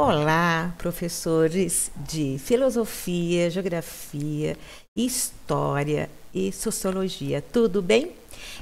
Olá, professores de filosofia, geografia, história e sociologia, tudo bem?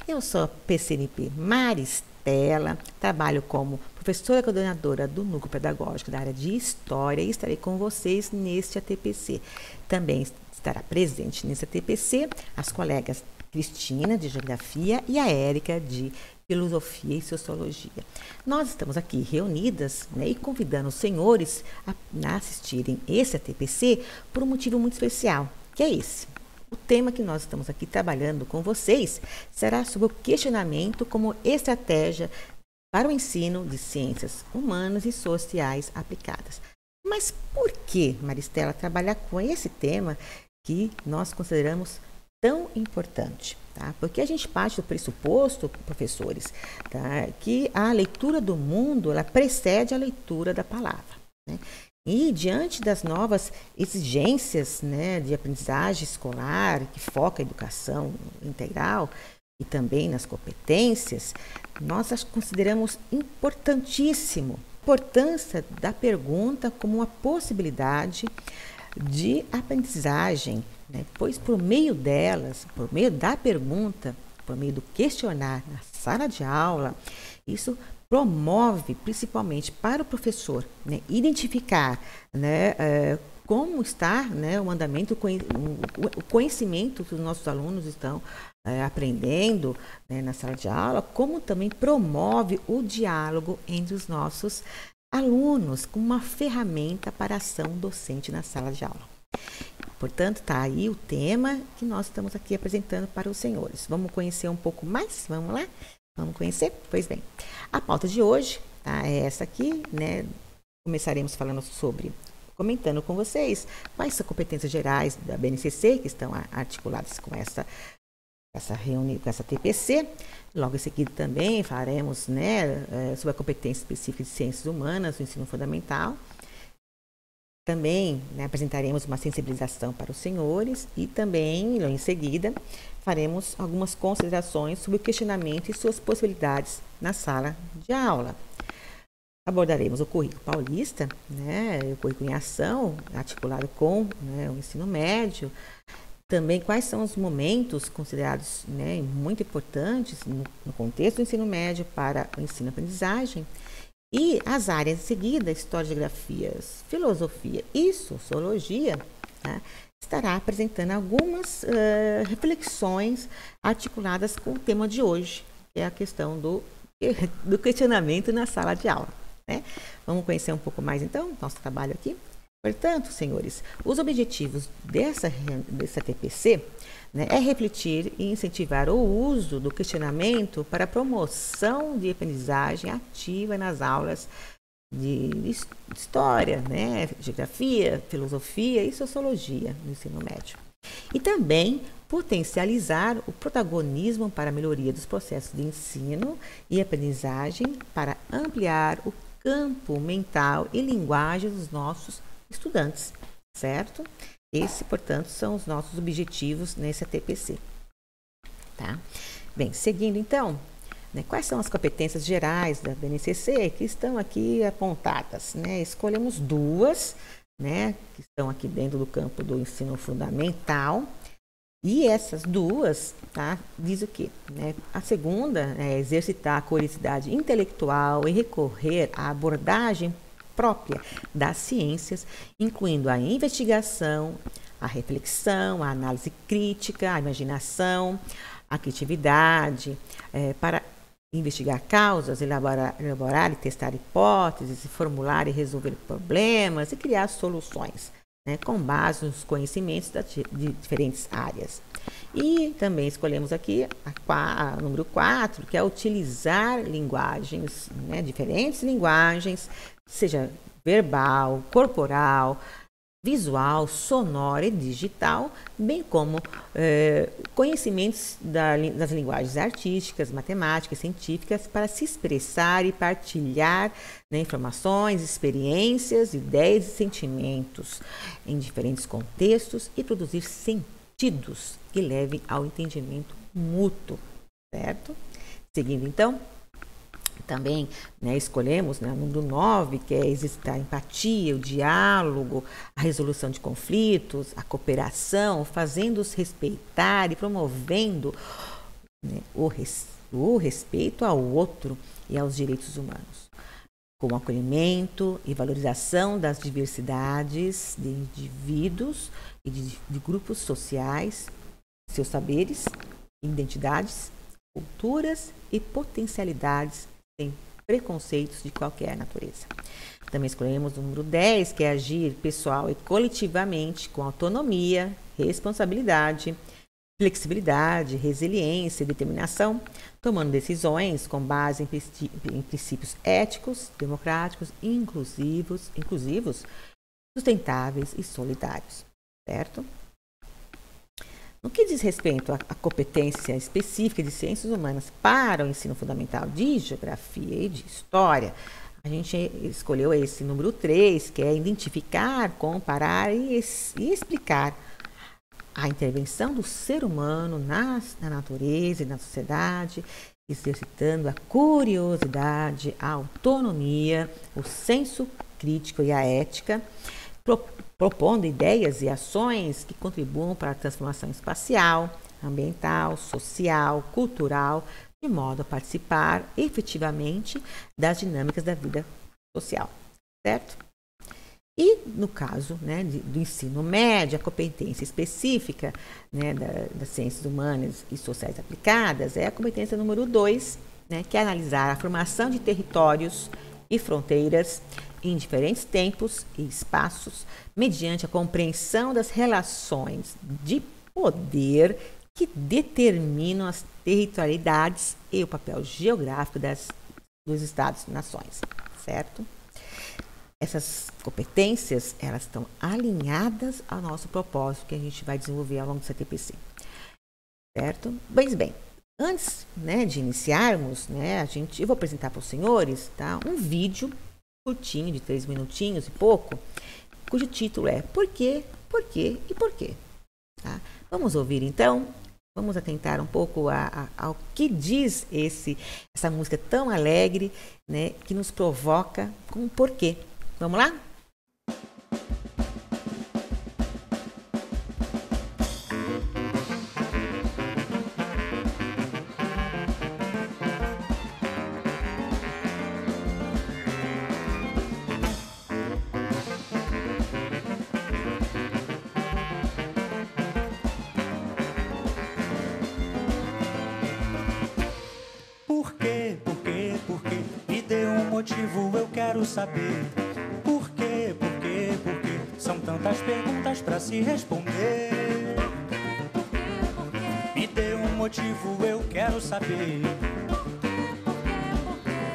Eu sou a PCNP Maristela, trabalho como professora coordenadora do Núcleo Pedagógico da área de História e estarei com vocês neste ATPC. Também estará presente nesse ATPC as colegas Cristina, de Geografia, e a Érica, de Filosofia e Sociologia. Nós estamos aqui reunidas, e convidando os senhores a assistirem esse ATPC por um motivo muito especial, que é esse. O tema que nós estamos aqui trabalhando com vocês será sobre o questionamento como estratégia para o ensino de ciências humanas e sociais aplicadas. Mas por que, Maristela, trabalhar com esse tema que nós consideramos tão importante? Tá? Porque a gente parte do pressuposto, professores, tá, que a leitura do mundo ela precede a leitura da palavra. Né? E diante das novas exigências, de aprendizagem escolar, que foca a educação integral e também nas competências, nós consideramos importantíssimo a importância da pergunta como uma possibilidade de aprendizagem, pois por meio delas, por meio da pergunta, por meio do questionar na sala de aula, isso promove principalmente para o professor identificar como está o andamento, o conhecimento que os nossos alunos estão aprendendo na sala de aula, como também promove o diálogo entre os nossos alunos como uma ferramenta para a ação docente na sala de aula. Portanto, está aí o tema que nós estamos aqui apresentando para os senhores. Vamos conhecer um pouco mais? Vamos lá? Vamos conhecer? Pois bem, a pauta de hoje é essa aqui, Começaremos falando comentando com vocês quais são as competências gerais da BNCC que estão articuladas com essa reunião, com essa TPC. Logo em seguida também falaremos sobre a competência específica de ciências humanas no ensino fundamental. Também apresentaremos uma sensibilização para os senhores e também, logo em seguida, faremos algumas considerações sobre o questionamento e suas possibilidades na sala de aula. Abordaremos o currículo paulista, o currículo em ação, articulado com o ensino médio. Também quais são os momentos considerados muito importantes no contexto do ensino médio para o ensino-aprendizagem. E as áreas em seguida, História, Geografia, Filosofia e Sociologia, estará apresentando algumas reflexões articuladas com o tema de hoje, que é a questão do questionamento na sala de aula. Vamos conhecer um pouco mais, então, nosso trabalho aqui? Portanto, senhores, os objetivos dessa TPC é refletir e incentivar o uso do questionamento para a promoção de aprendizagem ativa nas aulas de história, geografia, filosofia e sociologia no ensino médio. E também potencializar o protagonismo para a melhoria dos processos de ensino e aprendizagem para ampliar o campo mental e linguagem dos nossos estudantes, certo? Esses, portanto, são os nossos objetivos nesse ATPC. Tá? Bem, seguindo então, quais são as competências gerais da BNCC que estão aqui apontadas? Escolhemos duas, que estão aqui dentro do campo do ensino fundamental. E essas duas, diz o quê? A segunda é exercitar a curiosidade intelectual e recorrer à abordagem própria das ciências, incluindo a investigação, a reflexão, a análise crítica, a imaginação, a criatividade, para investigar causas, elaborar e testar hipóteses, formular e resolver problemas e criar soluções, com base nos conhecimentos de diferentes áreas. E também escolhemos aqui a número 4, que é utilizar linguagens, diferentes linguagens, seja verbal, corporal, visual, sonora e digital, bem como conhecimentos das linguagens artísticas, matemáticas, científicas, para se expressar e partilhar informações, experiências, ideias e sentimentos em diferentes contextos e produzir sentidos que levem ao entendimento mútuo, certo? Seguindo então, Também, né, escolhemos, né, o número 9, que é exercitar a empatia, o diálogo, a resolução de conflitos, a cooperação, fazendo-os respeitar e promovendo, né, o respeito ao outro e aos direitos humanos, com o acolhimento e valorização das diversidades de indivíduos e de grupos sociais, seus saberes, identidades, culturas e potencialidades sem preconceitos de qualquer natureza. Também escolhemos o número 10, que é agir pessoal e coletivamente com autonomia, responsabilidade, flexibilidade, resiliência e determinação, tomando decisões com base em princípios éticos, democráticos, inclusivos, sustentáveis e solidários, certo? No que diz respeito à competência específica de ciências humanas para o ensino fundamental de geografia e de história, a gente escolheu esse número 3, que é identificar, comparar e explicar a intervenção do ser humano na natureza e na sociedade, exercitando a curiosidade, a autonomia, o senso crítico e a ética, propondo ideias e ações que contribuam para a transformação espacial, ambiental, social, cultural, de modo a participar efetivamente das dinâmicas da vida social, certo? E no caso, né, do ensino médio, a competência específica, né, das ciências humanas e sociais aplicadas é a competência número 2, né, que é analisar a formação de territórios e fronteiras em diferentes tempos e espaços, mediante a compreensão das relações de poder que determinam as territorialidades e o papel geográfico dos Estados-nações, certo? Essas competências, elas estão alinhadas ao nosso propósito que a gente vai desenvolver ao longo do CTPC, certo? Pois bem, antes, né, de iniciarmos, né, eu vou apresentar para os senhores, tá, um vídeo curtinho, de 3 minutinhos e pouco, cujo título é Por quê, por quê e por quê? Tá? Vamos ouvir então, vamos atentar um pouco ao que diz essa música tão alegre, né, que nos provoca com um porquê. Vamos lá? Motivo eu quero saber. Por quê, por quê, por quê? São tantas perguntas pra se responder. Me dê um motivo eu quero saber.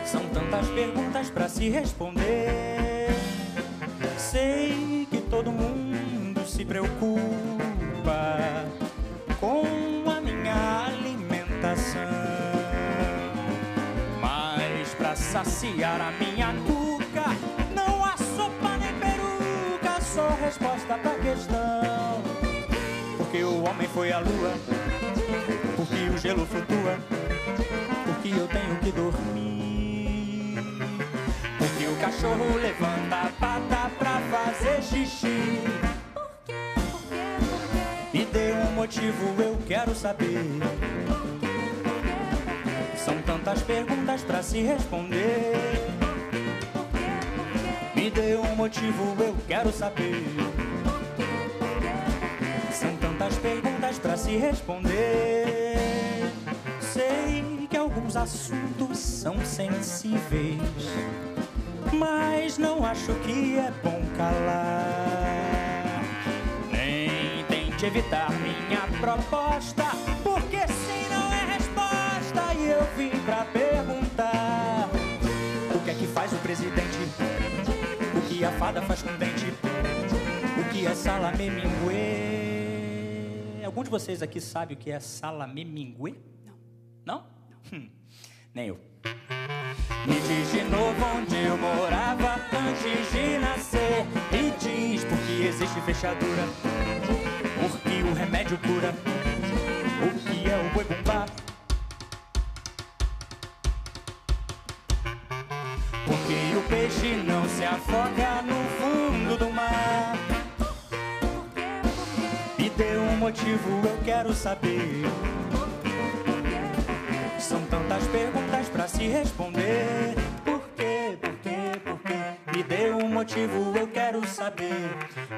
São tantas perguntas pra se responder. Sei que todo mundo se preocupa com a minha alimentação. Saciar a minha cuca, não há sopa nem peruca, só resposta pra questão. Porque o homem foi à lua, porque o gelo flutua, porque eu tenho que dormir, porque o cachorro levanta a pata pra fazer xixi. Me dê um motivo, eu quero saber. São tantas perguntas pra se responder. Me dê um motivo, eu quero saber. São tantas perguntas pra se responder. Sei que alguns assuntos são sensíveis, mas não acho que é bom calar. Nem tente evitar minha proposta, porque sim não é resposta. E eu vim pra perguntar: o que é que faz o presidente? O que a fada faz com o dente? O que é salamé minguê? Algum de vocês aqui sabe o que é salamé minguê? Não? Não? Nem eu. Me diz de novo onde eu morava antes de nascer. E diz por que existe fechadura, por que o remédio cura, o que é o boi bumbá. se afoga no fundo do mar. Me dê um motivo, eu quero saber. São tantas perguntas pra se responder. Por quê, por quê, por quê? Me dê um motivo, eu quero saber.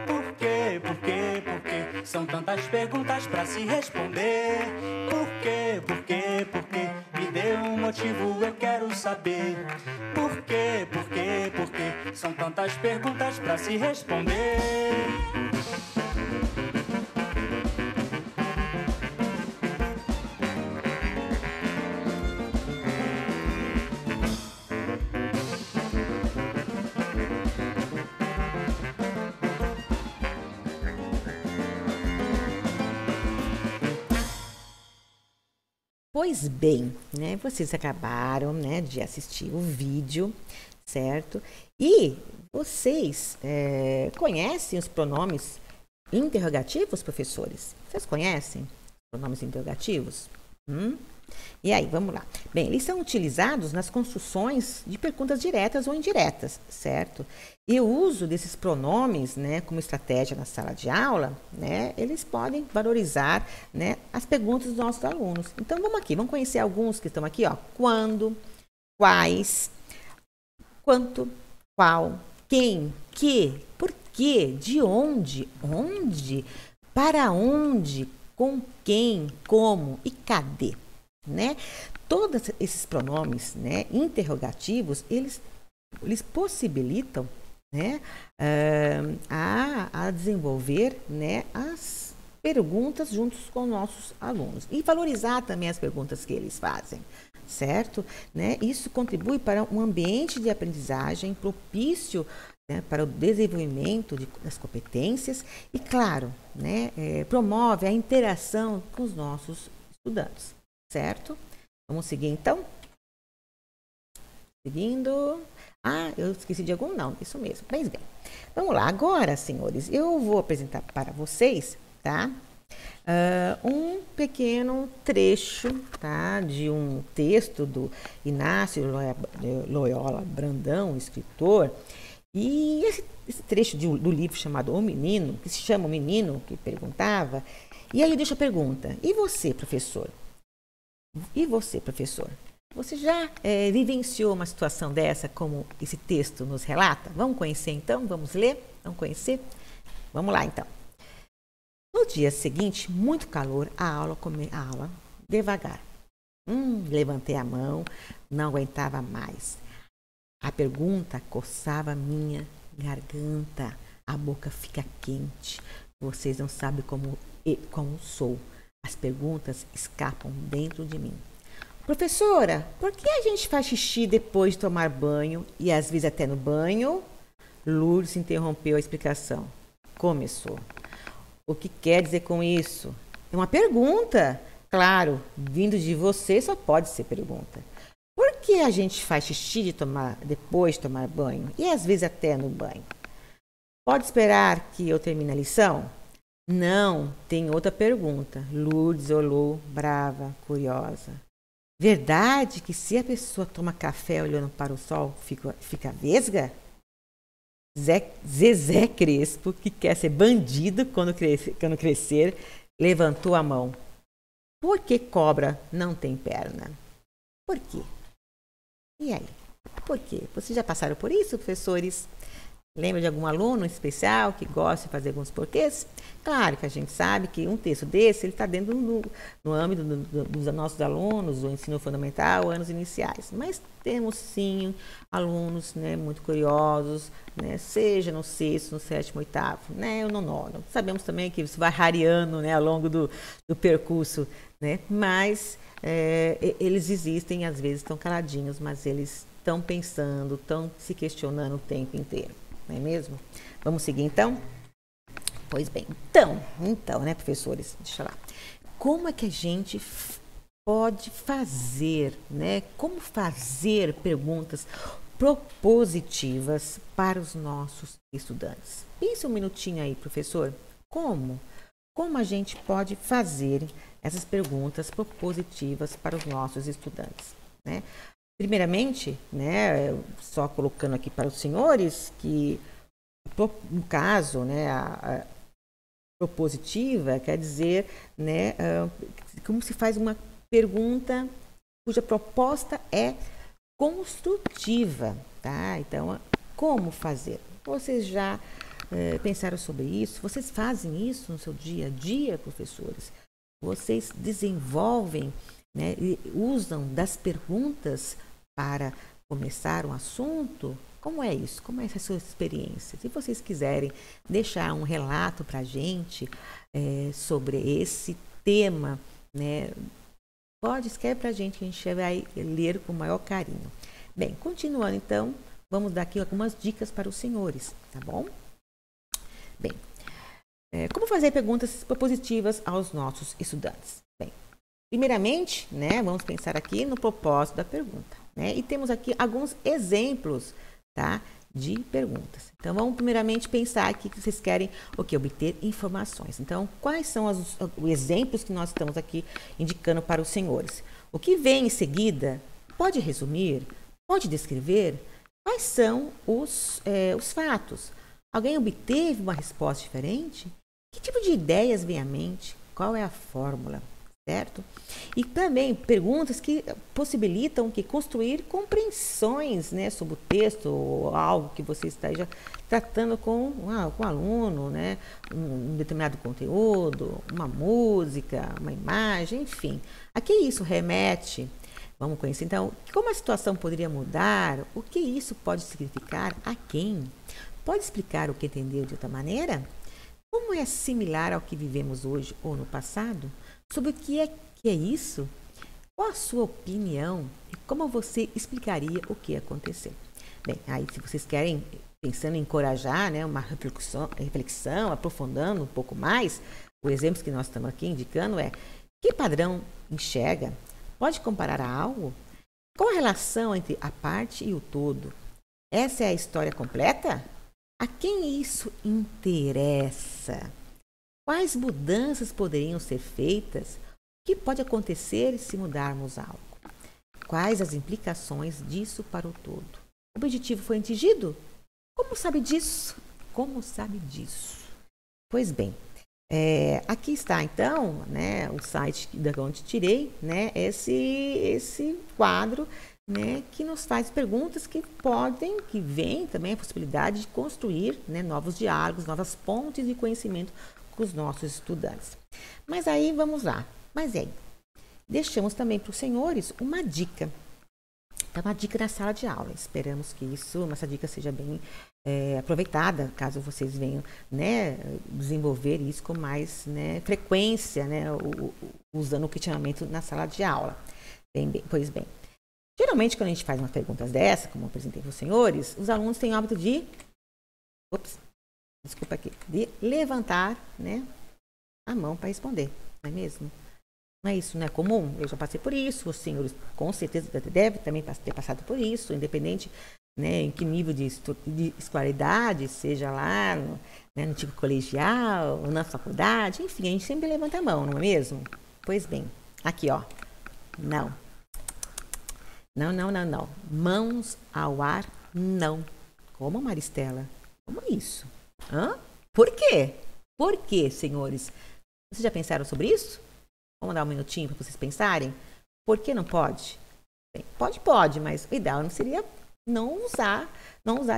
Por quê, por quê, por quê? São tantas perguntas pra se responder. Por quê, por quê, por quê? Me dê um motivo, eu quero saber. Por quê, por quê, por quê? São tantas perguntas pra se responder. Pois bem, né? Vocês acabaram, né, de assistir o vídeo, certo? E vocês conhecem os pronomes interrogativos, professores? Vocês conhecem os pronomes interrogativos? E aí, vamos lá. Bem, eles são utilizados nas construções de perguntas diretas ou indiretas, certo? E o uso desses pronomes, né, como estratégia na sala de aula, né, eles podem valorizar, né, as perguntas dos nossos alunos. Então, vamos aqui, vamos conhecer alguns que estão aqui, ó. Quando, quais, quanto, qual, quem, que, por quê, de onde, onde, para onde, com quem, como e cadê, né? Todos esses pronomes, né, interrogativos, eles possibilitam, né, a desenvolver, né, as perguntas juntos com nossos alunos e valorizar também as perguntas que eles fazem, certo? Né? Isso contribui para um ambiente de aprendizagem propício, né, para o desenvolvimento das competências e, claro, né, promove a interação com os nossos estudantes, certo? Vamos seguir então? Seguindo. Ah, eu esqueci de algum? Não, isso mesmo. Pois bem. Vamos lá. Agora, senhores, eu vou apresentar para vocês, tá? Um pequeno trecho, tá? De um texto do Inácio Loyola Brandão, escritor. E esse trecho do livro chamado O Menino, que se chama O Menino que Perguntava. E aí eu deixo a pergunta. E você, professor? E você, professor? Você já vivenciou uma situação dessa, como esse texto nos relata? Vamos conhecer então? Vamos ler? Vamos conhecer? Vamos lá então. No dia seguinte, muito calor, a aula devagar. Levantei a mão, não aguentava mais. A pergunta coçava minha garganta, a boca fica quente. Vocês não sabem como sou. As perguntas escapam dentro de mim. Professora, por que a gente faz xixi depois de tomar banho e às vezes até no banho? Lourdes interrompeu a explicação. Começou. O que quer dizer com isso? É uma pergunta. Claro, vindo de você só pode ser pergunta. Por que a gente faz xixi depois de tomar banho e às vezes até no banho? Pode esperar que eu termine a lição? Não, tem outra pergunta. Lourdes olhou brava, curiosa. Verdade que se a pessoa toma café olhando para o sol, fica vesga? Zezé Crespo, que quer ser bandido quando crescer, levantou a mão. Por que cobra não tem perna? Por quê? E aí? Por quê? Vocês já passaram por isso, professores? Lembra de algum aluno especial que gosta de fazer alguns porquês? Claro que a gente sabe que um texto desse está dentro no âmbito dos nossos alunos, do ensino fundamental, anos iniciais. Mas temos sim alunos, né, muito curiosos, né, seja no sexto, no sétimo, oitavo, né, ou no nono. Sabemos também que isso vai variando, né, ao longo do percurso, né, mas eles existem, às vezes estão caladinhos, mas eles estão pensando, estão se questionando o tempo inteiro. Não é mesmo? Vamos seguir então? Pois bem, então, né, professores? Deixa lá. Como é que a gente pode fazer, né? Como fazer perguntas propositivas para os nossos estudantes? Pense um minutinho aí, professor. Como? Como a gente pode fazer essas perguntas propositivas para os nossos estudantes, né? Primeiramente, né, só colocando aqui para os senhores que, no caso, né, a propositiva quer dizer, né, como se faz uma pergunta cuja proposta é construtiva, tá? Então, como fazer? Vocês já pensaram sobre isso? Vocês fazem isso no seu dia a dia, professores? Vocês desenvolvem, né, e usam das perguntas para começar um assunto? Como é isso? Como é essa sua experiência? Se vocês quiserem deixar um relato para a gente sobre esse tema, né, pode escrever para a gente, que a gente vai ler com o maior carinho. Bem, continuando então, vamos dar aqui algumas dicas para os senhores, tá bom? Bem, como fazer perguntas propositivas aos nossos estudantes? Bem, primeiramente, né, vamos pensar aqui no propósito da pergunta, né? E temos aqui alguns exemplos, tá, de perguntas. Então, vamos primeiramente pensar aqui que vocês querem obter informações. Então, quais são os exemplos que nós estamos aqui indicando para os senhores? O que vem em seguida pode resumir, pode descrever quais são os fatos. Alguém obteve uma resposta diferente? Que tipo de ideias vem à mente? Qual é a fórmula? Certo? E também perguntas que possibilitam construir compreensões, né, sobre o texto ou algo que você esteja tratando com o aluno, né, um determinado conteúdo, uma música, uma imagem, enfim. A que isso remete? Vamos conhecer então como a situação poderia mudar, o que isso pode significar a quem? Pode explicar o que entendeu de outra maneira? Como é similar ao que vivemos hoje ou no passado? Sobre o que é isso? Qual a sua opinião e como você explicaria o que aconteceu? Bem, aí se vocês querem, pensando em encorajar, né, uma reflexão, aprofundando um pouco mais, o exemplo que nós estamos aqui indicando é: que padrão enxerga? Pode comparar a algo? Qual a relação entre a parte e o todo? Essa é a história completa? A quem isso interessa? Quais mudanças poderiam ser feitas? O que pode acontecer se mudarmos algo? Quais as implicações disso para o todo? O objetivo foi atingido? Como sabe disso? Como sabe disso? Pois bem, aqui está então, né, o site da onde tirei, né, esse quadro, né, que nos faz perguntas que vem também a possibilidade de construir, né, novos diálogos, novas pontes de conhecimento com os nossos estudantes. Mas aí, vamos lá. Mas aí, deixamos também para os senhores uma dica. Então, uma dica da sala de aula. Esperamos que essa dica seja bem aproveitada, caso vocês venham, né, desenvolver isso com mais, né, frequência, né, usando o questionamento na sala de aula. Pois bem, geralmente quando a gente faz uma pergunta dessa, como eu apresentei para os senhores, os alunos têm o hábito de levantar, né, a mão para responder, não é mesmo? Não é isso, não é comum? Eu já passei por isso, os senhores com certeza devem também ter passado por isso, independente, né, em que nível de escolaridade, seja lá no tipo colegial, ou na faculdade, enfim, a gente sempre levanta a mão, não é mesmo? Pois bem, aqui ó, não. Não. Mãos ao ar, não. Como, Maristela? Como é isso? Hã? Por quê? Por quê, senhores? Vocês já pensaram sobre isso? Vamos dar um minutinho para vocês pensarem? Por que não pode? Bem, pode, mas o ideal não seria não usar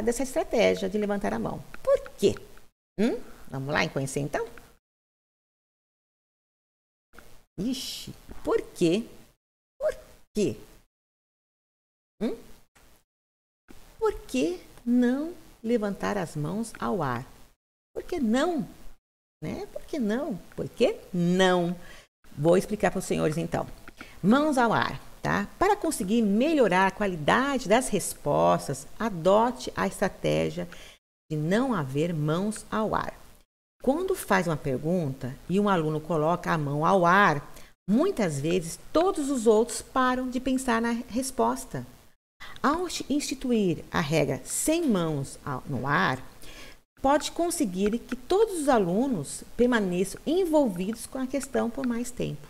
dessa estratégia de levantar a mão. Por quê? Vamos lá conhecer então? Ixi, por quê? Por quê? Por que não levantar as mãos ao ar? Por que não? Né? Por que não? Por que não? Vou explicar para os senhores então. Mãos ao ar, tá? Para conseguir melhorar a qualidade das respostas, adote a estratégia de não haver mãos ao ar. Quando faz uma pergunta e um aluno coloca a mão ao ar, muitas vezes todos os outros param de pensar na resposta. Ao instituir a regra sem mãos no ar, pode conseguir que todos os alunos permaneçam envolvidos com a questão por mais tempo.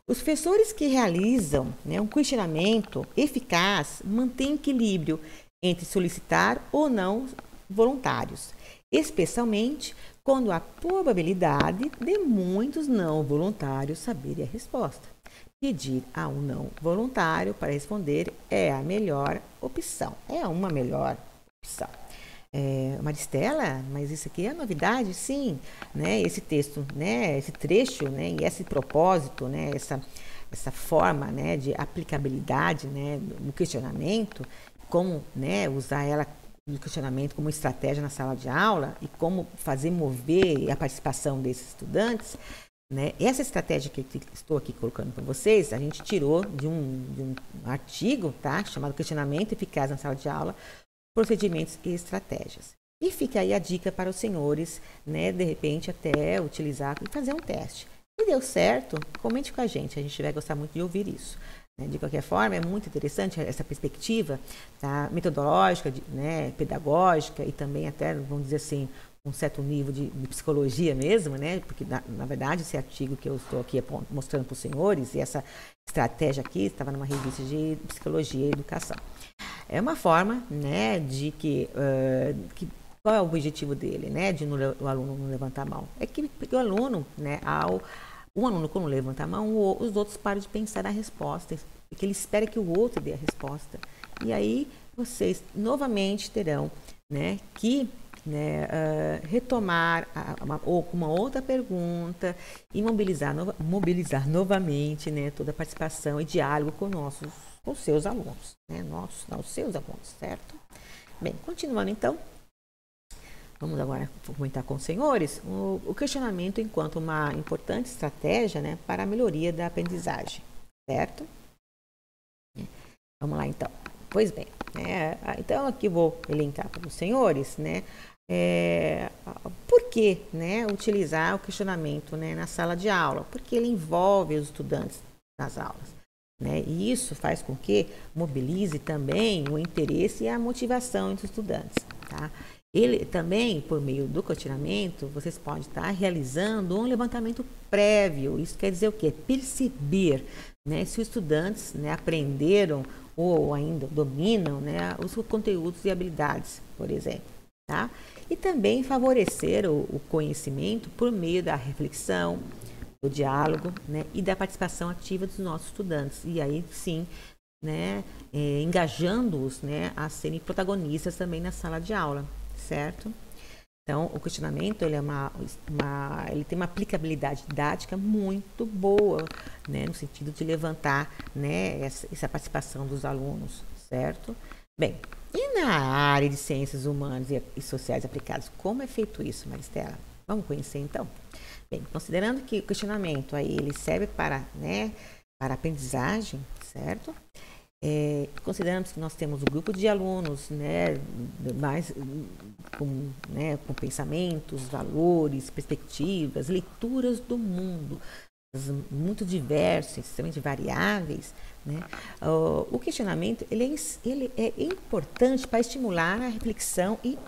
Os professores que realizam, né, um questionamento eficaz mantêm equilíbrio entre solicitar ou não voluntários, especialmente quando há probabilidade de muitos não voluntários saberem a resposta. Pedir a um não voluntário para responder é a melhor opção, é uma melhor opção. Maristela, mas isso aqui é novidade? Sim, né? Esse texto, né? Esse trecho, né? E esse propósito, né? Essa forma, né? De aplicabilidade, né? No questionamento, como, né? Usar ela no questionamento como estratégia na sala de aula e como fazer mover a participação desses estudantes, né? Essa estratégia que estou aqui colocando para vocês, a gente tirou de um artigo, tá? Chamado Questionamento Eficaz na Sala de Aula, Procedimentos e Estratégias. E fica aí a dica para os senhores, né, de repente até utilizar e fazer um teste. Se deu certo, comente com a gente vai gostar muito de ouvir isso. Né? De qualquer forma, é muito interessante essa perspectiva, tá, metodológica, né, pedagógica e também até, vamos dizer assim, um certo nível de psicologia mesmo, né? Porque, na verdade, esse artigo que eu estou aqui mostrando para os senhores, e essa estratégia aqui estava numa revista de psicologia e educação. É uma forma, né, de qual é o objetivo dele, né, de o aluno não levantar a mão? É que o aluno, né, um aluno quando levanta a mão, os outros param de pensar na resposta, porque ele espera que o outro dê a resposta. E aí vocês novamente terão, né, que retomar uma outra pergunta e mobilizar novamente, né, toda a participação e diálogo com os seus alunos, né, os seus alunos, certo? Bem, continuando então, vamos agora comentar com os senhores o questionamento enquanto uma importante estratégia, né, para a melhoria da aprendizagem, certo? Vamos lá então. Pois bem, então aqui vou elencar para os senhores, né, por que, né, utilizar o questionamento, né, na sala de aula? Porque ele envolve os estudantes nas aulas, né, e isso faz com que mobilize também o interesse e a motivação entre os estudantes, tá? Ele também, por meio do questionamento, vocês podem estar realizando um levantamento prévio. Isso quer dizer o quê? Perceber, né, se os estudantes, né, aprenderam ou ainda dominam, né, os conteúdos e habilidades, por exemplo, tá? E também favorecer o conhecimento por meio da reflexão, do diálogo, né, e da participação ativa dos nossos estudantes. E aí sim, né, engajando-os, né, a serem protagonistas também na sala de aula, certo? Então, o questionamento ele tem uma aplicabilidade didática muito boa, né, no sentido de levantar, né, essa participação dos alunos, certo? Bem, e na área de ciências humanas e sociais aplicadas, como é feito isso, Maristela? Vamos conhecer então? Bem, considerando que o questionamento aí, ele serve para aprendizagem, certo? Consideramos que nós temos um grupo de alunos, né, mais com pensamentos, valores, perspectivas, leituras do mundo, muito diversos, extremamente variáveis, né? O questionamento ele é importante para estimular a reflexão e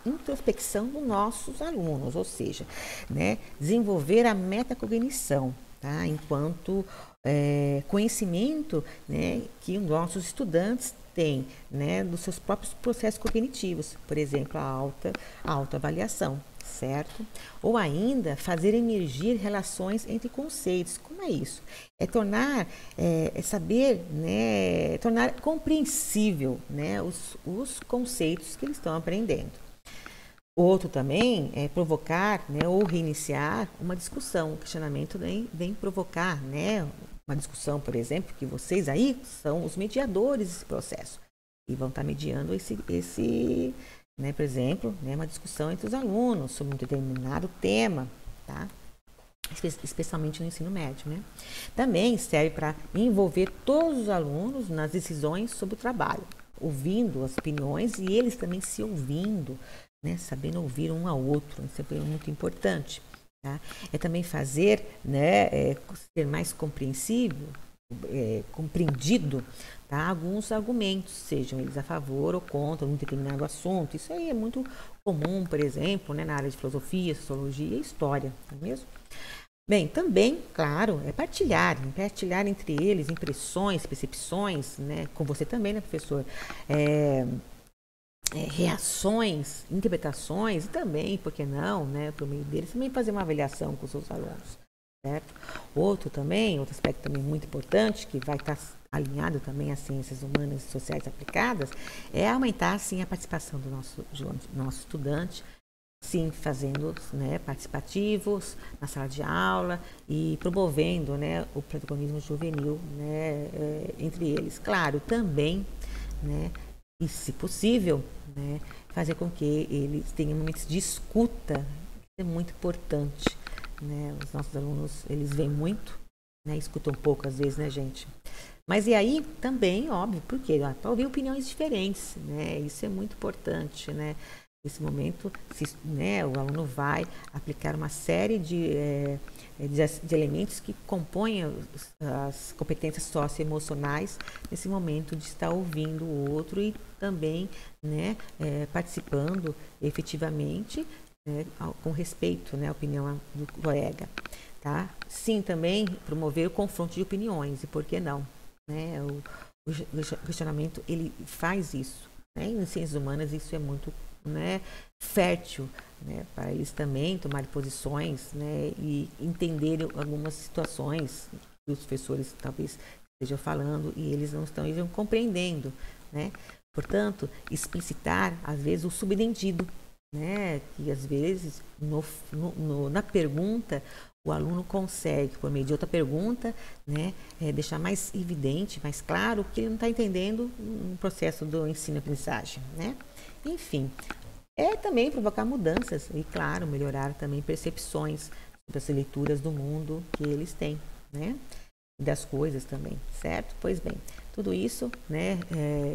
introspecção dos nossos alunos, ou seja, né, desenvolver a metacognição, tá? Enquanto conhecimento, né, que os nossos estudantes têm, né, dos seus próprios processos cognitivos, por exemplo, a autoavaliação, certo? Ou ainda fazer emergir relações entre conceitos. Como é isso? É tornar, saber, né, tornar compreensível, né, os conceitos que eles estão aprendendo. Outro também é provocar, né, ou reiniciar uma discussão. O questionamento vem provocar, né, uma discussão, por exemplo, que vocês aí são os mediadores desse processo e vão estar mediando esse né, por exemplo, né, uma discussão entre os alunos sobre um determinado tema, tá? Especialmente no ensino médio, né? Também serve para envolver todos os alunos nas decisões sobre o trabalho, ouvindo as opiniões e eles também se ouvindo, né, sabendo ouvir um ao outro. Isso é muito importante, tá? É também fazer, né, ser mais compreensível, compreendido, tá, alguns argumentos, sejam eles a favor ou contra um determinado assunto. Isso aí é muito comum, por exemplo, né, na área de filosofia, sociologia e história, não é mesmo? Bem, também, claro, é partilhar entre eles impressões, percepções, né, com você também, né, professor? Reações, interpretações e também, por que não, né, por meio deles, também fazer uma avaliação com os seus alunos, certo? Outro aspecto também muito importante, que vai estar alinhado também às ciências humanas e sociais aplicadas, é aumentar, sim, a participação do nosso estudante, sim, fazendo, né, participativos na sala de aula e promovendo, né, o protagonismo juvenil, né, entre eles. Claro, também, né, e se possível, né, fazer com que eles tenham momentos de escuta, isso é muito importante, né? Os nossos alunos, eles veem muito, né, escutam um pouco às vezes, né, gente? Mas e aí também, óbvio, porque para ouvir opiniões diferentes, né? Isso é muito importante, né? Nesse momento, né, o aluno vai aplicar uma série de elementos que compõem as competências socioemocionais nesse momento de estar ouvindo o outro e também, né, participando efetivamente, né, com respeito, né, à opinião do colega. Tá? Sim, também promover o confronto de opiniões, e por que não? Né? O questionamento, ele faz isso. Né? E em ciências humanas isso é muito, né, fértil, né, para eles também tomarem posições, né, e entenderem algumas situações que os professores talvez estejam falando e eles não estão compreendendo. Né? Portanto, explicitar, às vezes, o subentendido, né, que às vezes na pergunta o aluno consegue, por meio de outra pergunta, né, deixar mais evidente, mais claro que ele não está entendendo no processo do ensino-aprendizagem, né? Enfim, também provocar mudanças e, claro, melhorar também percepções sobre as leituras do mundo que eles têm, né? E das coisas também, certo? Pois bem, tudo isso, né,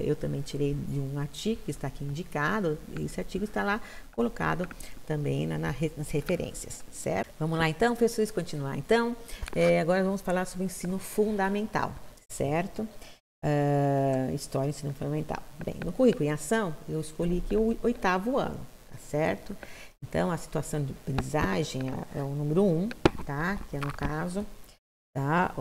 eu também tirei de um artigo que está aqui indicado, e esse artigo está lá colocado também nas referências, certo? Vamos lá então, professores, continuar. Então, agora vamos falar sobre o ensino fundamental, certo? História e ensino fundamental. Bem, no currículo em ação, eu escolhi aqui o 8º ano, tá certo? Então, a situação de aprendizagem é o número 1, tá? Que é no caso... Tá?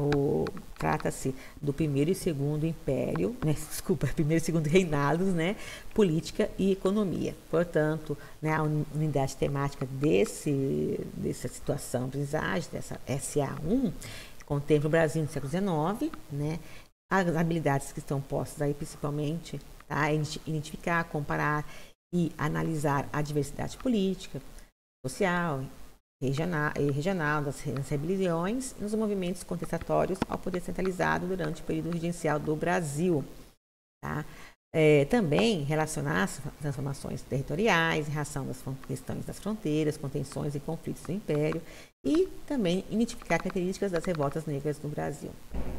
Trata-se do primeiro e segundo império, né? Desculpa, primeiro e segundo reinados, né? Política e economia. Portanto, né, a unidade temática dessa situação de aprendizagem, dessa SA1, contempla o Brasil no século XIX, né? As habilidades que estão postas aí principalmente, tá? Identificar, comparar e analisar a diversidade política, social, regional das rebeliões e nos movimentos contestatórios ao poder centralizado durante o período regencial do Brasil. Tá? Também relacionar as transformações territoriais em relação às questões das fronteiras, contenções e conflitos do Império e também identificar características das revoltas negras no Brasil,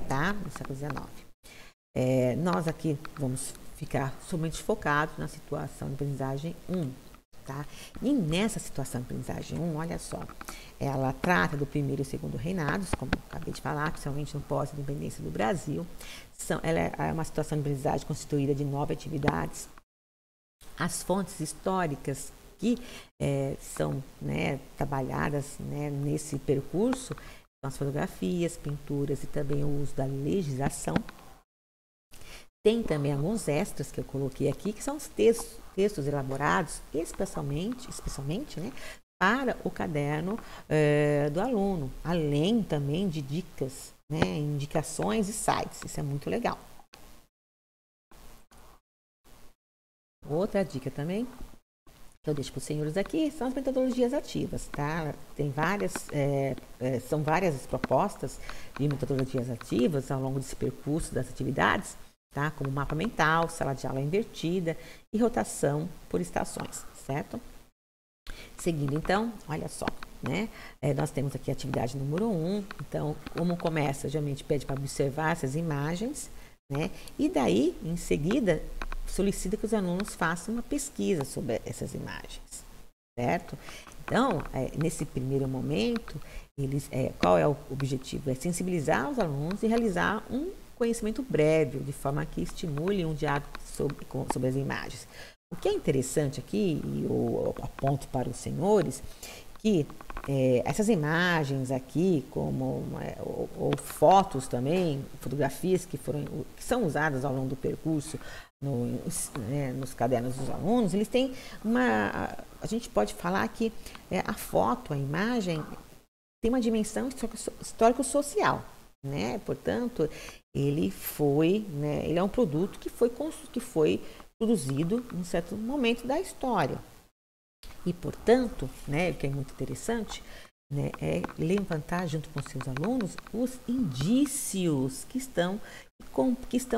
tá? No século XIX. Nós aqui vamos ficar somente focados na situação de aprendizagem 1. Tá? E nessa situação de aprendizagem 1, olha só, ela trata do primeiro e segundo reinados, como eu acabei de falar, principalmente no pós-independência do Brasil. Ela é uma situação de aprendizagem constituída de 9 atividades. As fontes históricas que são, né, trabalhadas, né, nesse percurso são as fotografias, pinturas e também o uso da legislação. Tem também alguns extras que eu coloquei aqui, que são os textos elaborados especialmente, né, para o caderno do aluno, além também de dicas, né, indicações e sites. Isso é muito legal. Outra dica também que eu deixo para os senhores aqui são as metodologias ativas, tá? Tem são várias as propostas de metodologias ativas ao longo desse percurso das atividades, tá? Como mapa mental, sala de aula invertida e rotação por estações, certo? Seguindo, então, olha só, né? Nós temos aqui a atividade número 1. Então, como começa, geralmente pede para observar essas imagens, né? E daí, em seguida, solicita que os alunos façam uma pesquisa sobre essas imagens, certo? Então, nesse primeiro momento, qual é o objetivo? É sensibilizar os alunos e realizar um conhecimento breve, de forma que estimule um diálogo sobre as imagens. O que é interessante aqui, e eu aponto para os senhores, que essas imagens aqui, como ou fotos também, fotografias que são usadas ao longo do percurso nos cadernos dos alunos, eles têm a gente pode falar que a foto, a imagem, tem uma dimensão histórico-social, né? Portanto, ele é um produto que foi produzido em um certo momento da história. E, portanto, o que é muito interessante, é levantar junto com seus alunos os indícios que estão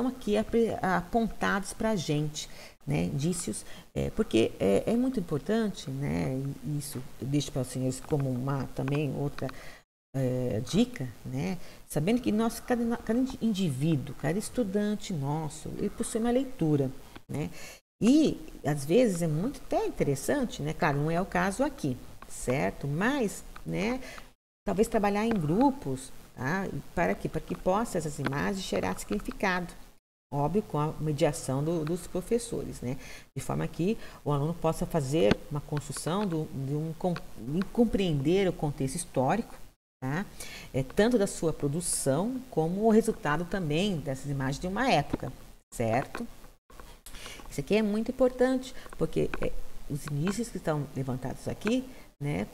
aqui apontados para a gente, indícios, porque é muito importante, isso eu deixo para os senhores como também outra dica, sabendo que cada indivíduo, cada estudante nosso, ele possui uma leitura, e às vezes é muito até interessante, claro, não é o caso aqui, certo? Mas, talvez trabalhar em grupos, tá? Para que possa essas imagens gerar significado, óbvio, com a mediação dos professores, de forma que o aluno possa fazer uma construção de compreender o contexto histórico, tá? Tanto da sua produção como o resultado também dessas imagens de uma época, certo? Isso aqui é muito importante, porque os indícios que estão levantados aqui,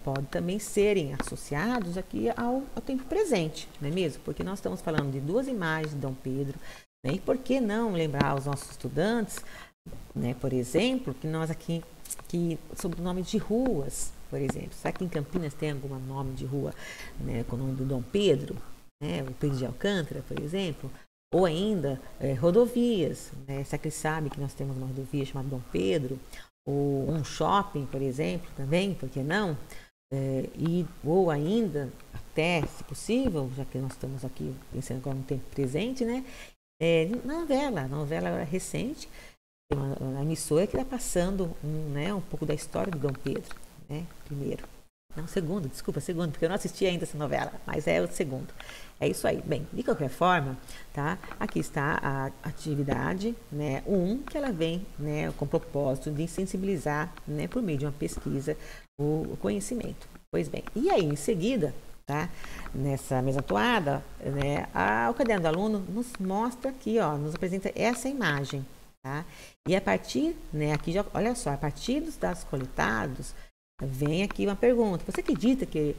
podem também serem associados aqui ao tempo presente, não é mesmo? Porque nós estamos falando de 2 imagens de Dom Pedro, e por que não lembrar aos nossos estudantes, por exemplo, que nós aqui, sobre o nome de ruas, por exemplo, será que em Campinas tem algum nome de rua com o nome do Dom Pedro, o Pedro de Alcântara, por exemplo? Ou ainda rodovias, será que eles sabem que nós temos uma rodovia chamada Dom Pedro? Ou um shopping, por exemplo, também, por que não? Ou ainda, até, se possível, já que nós estamos aqui pensando agora no tempo presente, novela recente, tem uma emissora que está passando um pouco da história do Dom Pedro, primeiro. Não, segundo, porque eu não assisti ainda essa novela, mas é o segundo. É isso aí. Bem, de qualquer forma, tá? Aqui está a atividade, 1, que ela vem, com o propósito de sensibilizar, por meio de uma pesquisa, o conhecimento. Pois bem, e aí em seguida, tá? Nessa mesma toada, o caderno do aluno nos mostra aqui, nos apresenta essa imagem, tá? E a partir, aqui já, olha só, a partir dos dados coletados, vem aqui uma pergunta. Você acredita que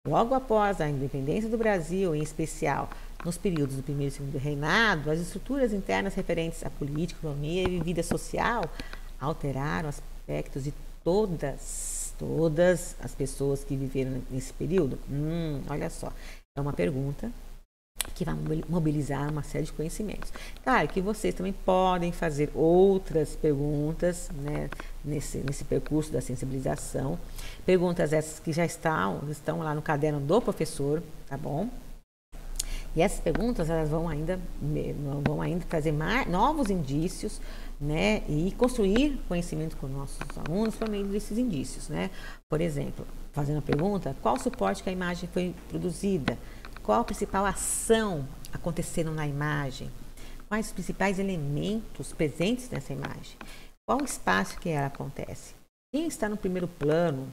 logo após a independência do Brasil, em especial nos períodos do primeiro e segundo reinado, as estruturas internas referentes à política, economia e vida social alteraram aspectos de todas as pessoas que viveram nesse período? Olha só, é uma pergunta que vai mobilizar uma série de conhecimentos. Claro que vocês também podem fazer outras perguntas, nesse percurso da sensibilização. Perguntas essas que já estão lá no caderno do professor, tá bom? E essas perguntas, elas vão ainda trazer novos indícios, e construir conhecimento com nossos alunos por meio desses indícios, Por exemplo, fazendo a pergunta, qual o suporte que a imagem foi produzida? Qual a principal ação acontecendo na imagem? Quais os principais elementos presentes nessa imagem? Qual o espaço que ela acontece? Quem está no primeiro plano?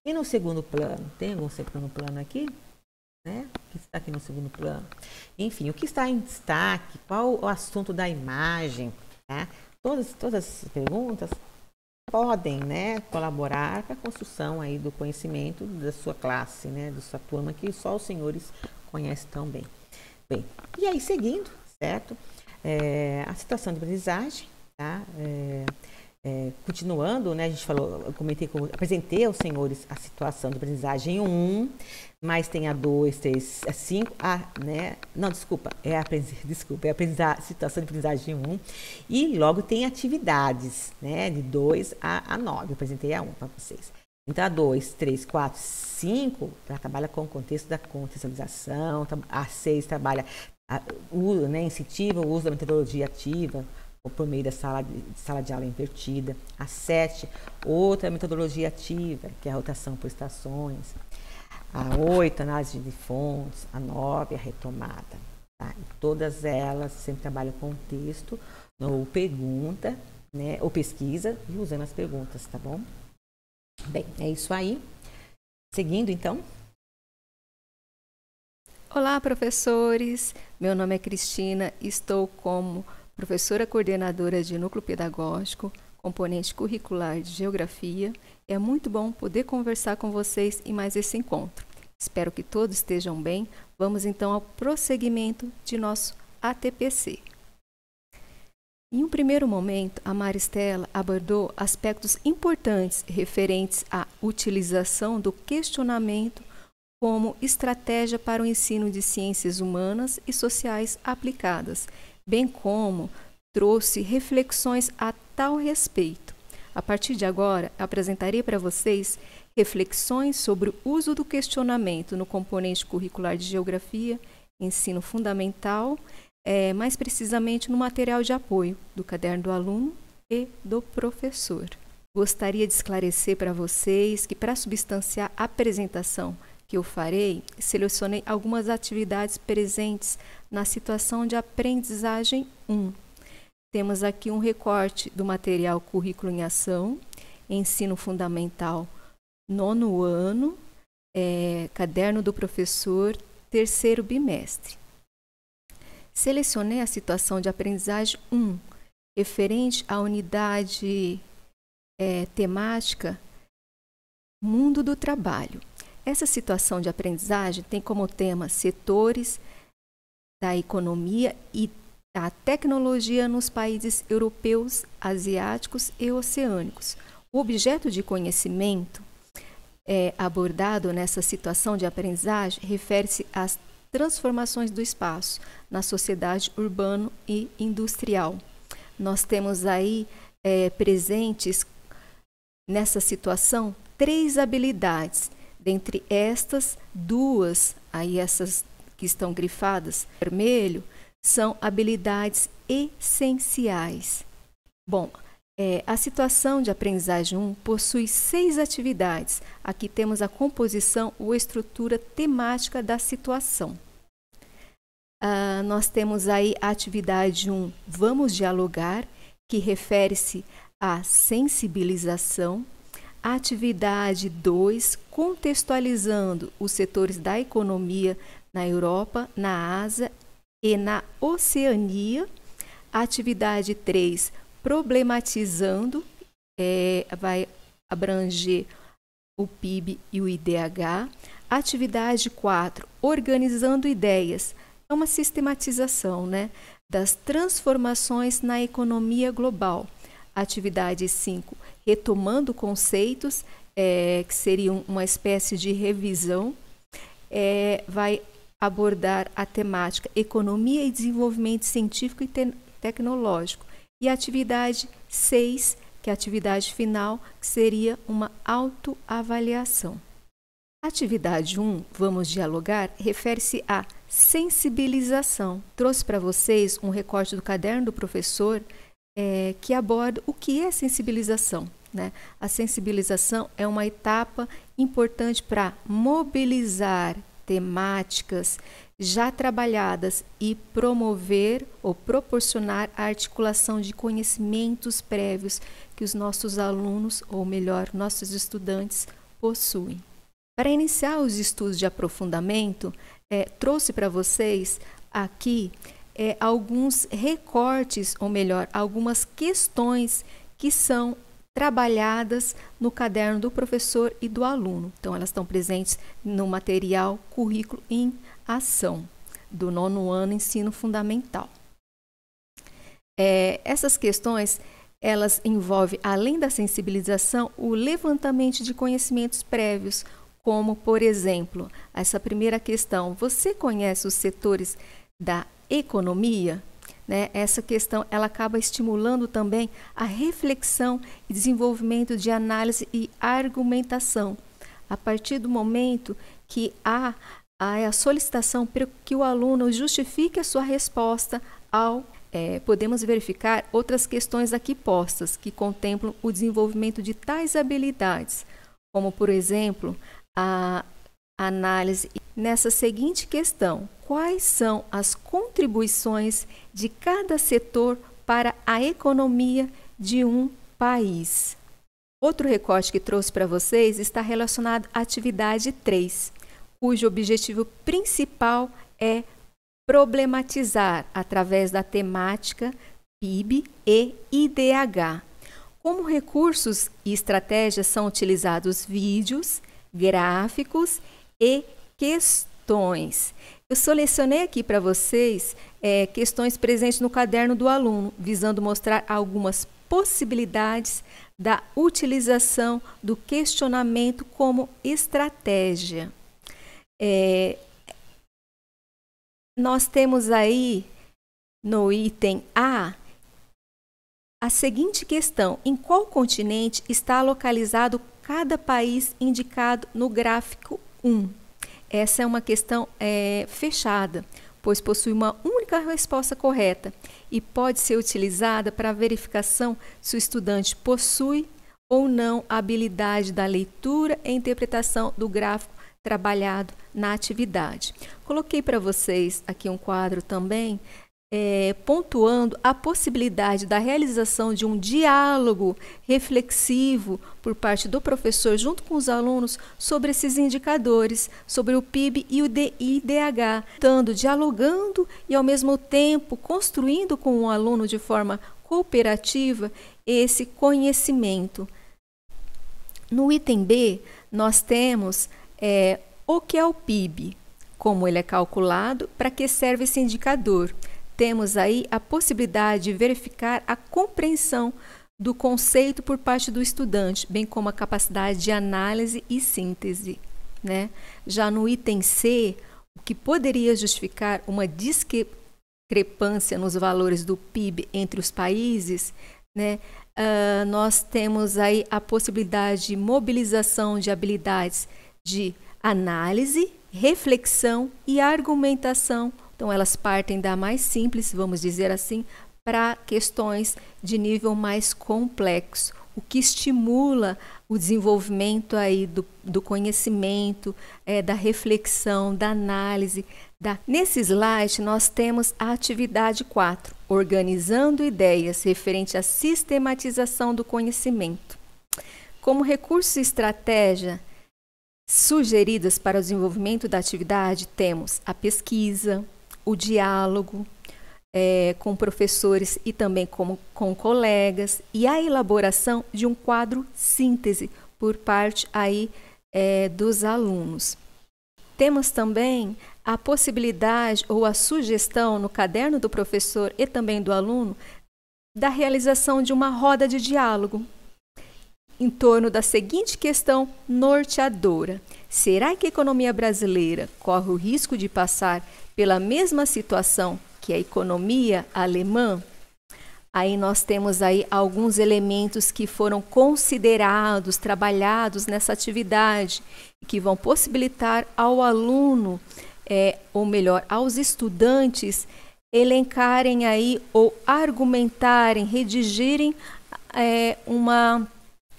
E no segundo plano? Tem algum segundo plano aqui? O que está aqui no segundo plano? Enfim, o que está em destaque? Qual o assunto da imagem? Tá? Todas essas perguntas podem, colaborar para a construção aí do conhecimento da sua classe, da sua turma, que só os senhores conhecem tão bem. Bem, e aí seguindo, certo? A situação de aprendizagem, tá? Continuando, a gente falou, apresentei aos senhores a situação de aprendizagem 1, mas tem a 2, 3, a 5, a situação de aprendizagem 1, e logo tem atividades, de 2 a 9, eu apresentei a 1 para vocês. Então, a 2, 3, 4, 5, ela trabalha com o contexto da contextualização, a 6 trabalha, incentiva o uso da metodologia ativa, ou por meio da sala de aula invertida. A 7, outra metodologia ativa, que é a rotação por estações. A 8, análise de fontes. A 9, a retomada. Tá? E todas elas sempre trabalham com texto, ou pergunta, ou pesquisa, e usando as perguntas, tá bom? Bem, é isso aí. Seguindo, então. Olá, professores! Meu nome é Cristina, estou como professora coordenadora de Núcleo Pedagógico, componente curricular de Geografia. É muito bom poder conversar com vocês em mais esse encontro. Espero que todos estejam bem. Vamos então ao prosseguimento de nosso ATPC. Em um primeiro momento, a Maristela abordou aspectos importantes referentes à utilização do questionamento como estratégia para o ensino de ciências humanas e sociais aplicadas, bem como trouxe reflexões a tal respeito. A partir de agora, apresentarei para vocês reflexões sobre o uso do questionamento no componente curricular de Geografia, ensino fundamental, mais precisamente no material de apoio do caderno do aluno e do professor. Gostaria de esclarecer para vocês que, para substanciar a apresentação que eu farei, selecionei algumas atividades presentes na situação de aprendizagem 1. Temos aqui um recorte do material Currículo em Ação, Ensino Fundamental, 9º ano, caderno do professor, 3º bimestre. Selecionei a situação de aprendizagem 1, referente à unidade temática Mundo do Trabalho. Essa situação de aprendizagem tem como tema setores da economia e da tecnologia nos países europeus, asiáticos e oceânicos. O objeto de conhecimento abordado nessa situação de aprendizagem refere-se às transformações do espaço na sociedade urbano e industrial. Nós temos aí presentes nessa situação 3 habilidades. Dentre estas, 2, aí essas que estão grifadas em vermelho, são habilidades essenciais. Bom, a situação de aprendizagem 1 possui 6 atividades. Aqui temos a composição ou estrutura temática da situação. Nós temos aí a atividade 1, Vamos Dialogar, que refere-se à sensibilização. A atividade 2, contextualizando os setores da economia na Europa, na Ásia e na Oceania. A atividade 3, problematizando, vai abranger o PIB e o IDH. A atividade 4, organizando ideias, é uma sistematização, das transformações na economia global. A atividade 5, retomando conceitos, que seriam uma espécie de revisão, vai abordar a temática economia e desenvolvimento científico e tecnológico. E a atividade 6, que é a atividade final, que seria uma autoavaliação. A atividade 1, Vamos Dialogar, refere-se à sensibilização. Trouxe para vocês um recorte do caderno do professor que aborda o que é sensibilização. A sensibilização é uma etapa importante para mobilizar temáticas já trabalhadas e promover ou proporcionar a articulação de conhecimentos prévios que os nossos alunos, ou melhor, nossos estudantes, possuem. Para iniciar os estudos de aprofundamento, trouxe para vocês aqui alguns recortes, ou melhor, algumas questões que são trabalhadas no caderno do professor e do aluno. Então, elas estão presentes no material Currículo em Ação, do 9º ano Ensino Fundamental. Essas questões, elas envolvem, além da sensibilização, o levantamento de conhecimentos prévios, como, por exemplo, essa primeira questão: você conhece os setores da economia? Essa questão ela acaba estimulando também a reflexão e desenvolvimento de análise e argumentação. A partir do momento que há a solicitação para que o aluno justifique a sua resposta podemos verificar outras questões aqui postas que contemplam o desenvolvimento de tais habilidades, como, por exemplo, a análise nessa seguinte questão: quais são as contribuições de cada setor para a economia de um país? Outro recorte que trouxe para vocês está relacionado à atividade 3, cujo objetivo principal é problematizar através da temática PIB e IDH. Como recursos e estratégias são utilizados vídeos, gráficos e questões. Eu selecionei aqui para vocês questões presentes no caderno do aluno, visando mostrar algumas possibilidades da utilização do questionamento como estratégia. Nós temos aí no item A a seguinte questão: em qual continente está localizado cada país indicado no gráfico 1? Essa é uma questão fechada, pois possui uma única resposta correta e pode ser utilizada para a verificação se o estudante possui ou não a habilidade da leitura e interpretação do gráfico trabalhado na atividade. Coloquei para vocês aqui um quadro também, pontuando a possibilidade da realização de um diálogo reflexivo por parte do professor junto com os alunos sobre esses indicadores, sobre o PIB e o IDH, dialogando e ao mesmo tempo construindo com o aluno de forma cooperativa esse conhecimento. No item B, nós temos o que é o PIB, como ele é calculado, para que serve esse indicador. Temos aí a possibilidade de verificar a compreensão do conceito por parte do estudante, bem como a capacidade de análise e síntese, né? Já no item C, o que poderia justificar uma discrepância nos valores do PIB entre os países, né? Nós temos aí a possibilidade de mobilização de habilidades de análise, reflexão e argumentação. Então, elas partem da mais simples, vamos dizer assim, para questões de nível mais complexo, o que estimula o desenvolvimento aí do conhecimento, da reflexão, da análise. Nesse slide, nós temos a atividade 4, organizando ideias referente à sistematização do conhecimento. Como recurso e estratégia sugeridas para o desenvolvimento da atividade, temos a pesquisa, o diálogo com professores e também com colegas e a elaboração de um quadro síntese por parte aí dos alunos. Temos também a possibilidade ou a sugestão no caderno do professor e também do aluno da realização de uma roda de diálogo em torno da seguinte questão norteadora: será que a economia brasileira corre o risco de passar pela mesma situação que a economia alemã? Aí nós temos aí alguns elementos que foram considerados, trabalhados nessa atividade, que vão possibilitar ao aluno, ou melhor, aos estudantes, elencarem aí ou argumentarem, redigirem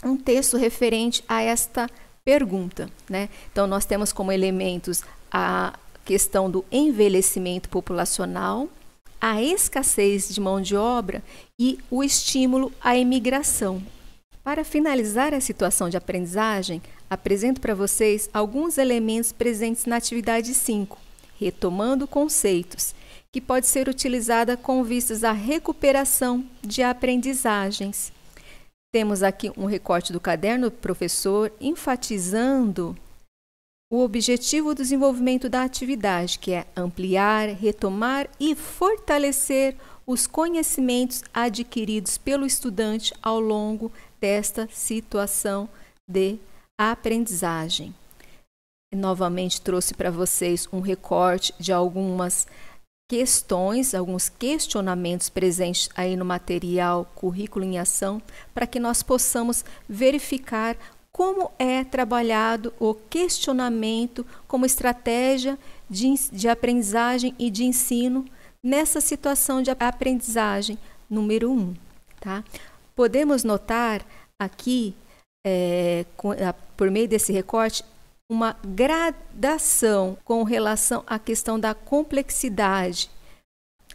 um texto referente a esta pergunta, né? Então, nós temos como elementos a questão do envelhecimento populacional, a escassez de mão de obra e o estímulo à imigração. Para finalizar a situação de aprendizagem, apresento para vocês alguns elementos presentes na atividade 5, retomando conceitos, que pode ser utilizada com vistas à recuperação de aprendizagens. Temos aqui um recorte do caderno do professor enfatizando o objetivo do desenvolvimento da atividade, que é ampliar, retomar e fortalecer os conhecimentos adquiridos pelo estudante ao longo desta situação de aprendizagem. Novamente trouxe para vocês um recorte de algumas questões, alguns questionamentos presentes aí no material Currículo em Ação, para que nós possamos verificar como é trabalhado o questionamento como estratégia de aprendizagem e de ensino nessa situação de aprendizagem número 1. Tá? Podemos notar aqui, por meio desse recorte, uma gradação com relação à questão da complexidade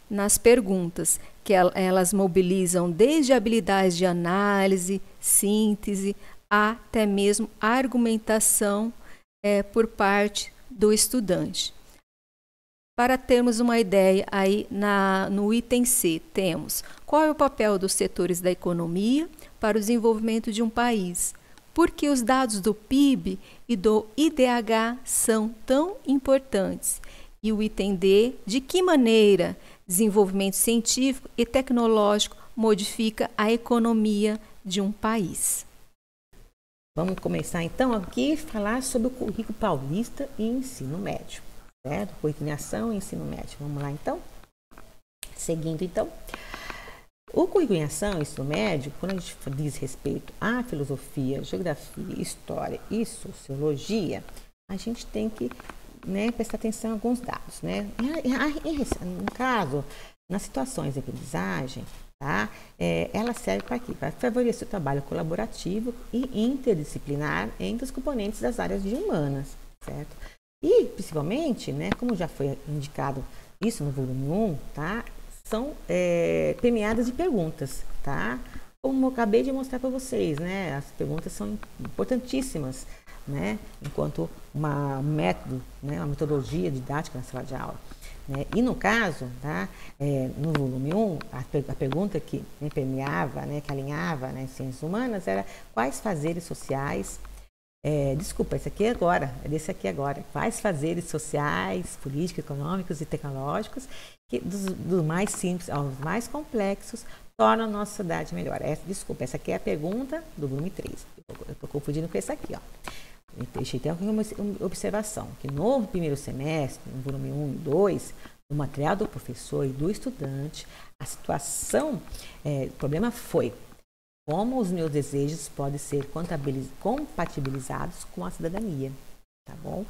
nas perguntas, que elas mobilizam desde habilidades de análise, síntese, até mesmo argumentação por parte do estudante. Para termos uma ideia, aí no item C, temos qual é o papel dos setores da economia para o desenvolvimento de um país. Por que os dados do PIB e do IDH são tão importantes? E o item D, de que maneira desenvolvimento científico e tecnológico modifica a economia de um país? Vamos começar então aqui a falar sobre o currículo paulista e ensino médio, certo? Currículo em ação e ensino médio. Vamos lá então? Seguindo então. O currículo em ação e ensino médio, quando a gente diz respeito à filosofia, geografia, história e sociologia, a gente tem que prestar atenção em alguns dados, né? No caso, nas situações de aprendizagem, tá? Ela serve para quê? Para favorecer o trabalho colaborativo e interdisciplinar entre os componentes das áreas de humanas, certo? E, principalmente, né, como já foi indicado isso no volume 1, tá? São premiadas de perguntas, tá? Como eu acabei de mostrar para vocês, né? As perguntas são importantíssimas, né? Enquanto um método, né? Uma metodologia didática na sala de aula. Né? E no caso, tá? No volume 1, a pergunta que premiava, né? Que alinhava, né? Ciências humanas era quais fazeres sociais... desculpa, esse aqui é agora, é desse aqui agora. Quais fazeres sociais, políticos, econômicos e tecnológicos que dos mais simples aos mais complexos tornam a nossa sociedade melhor? Desculpa, essa aqui é a pergunta do volume 3. Eu estou confundindo com esse aqui, ó. Eu deixei até uma observação, que no primeiro semestre, no volume 1 e 2, o material do professor e do estudante, a situação, o problema foi como os meus desejos podem ser compatibilizados com a cidadania, tá bom?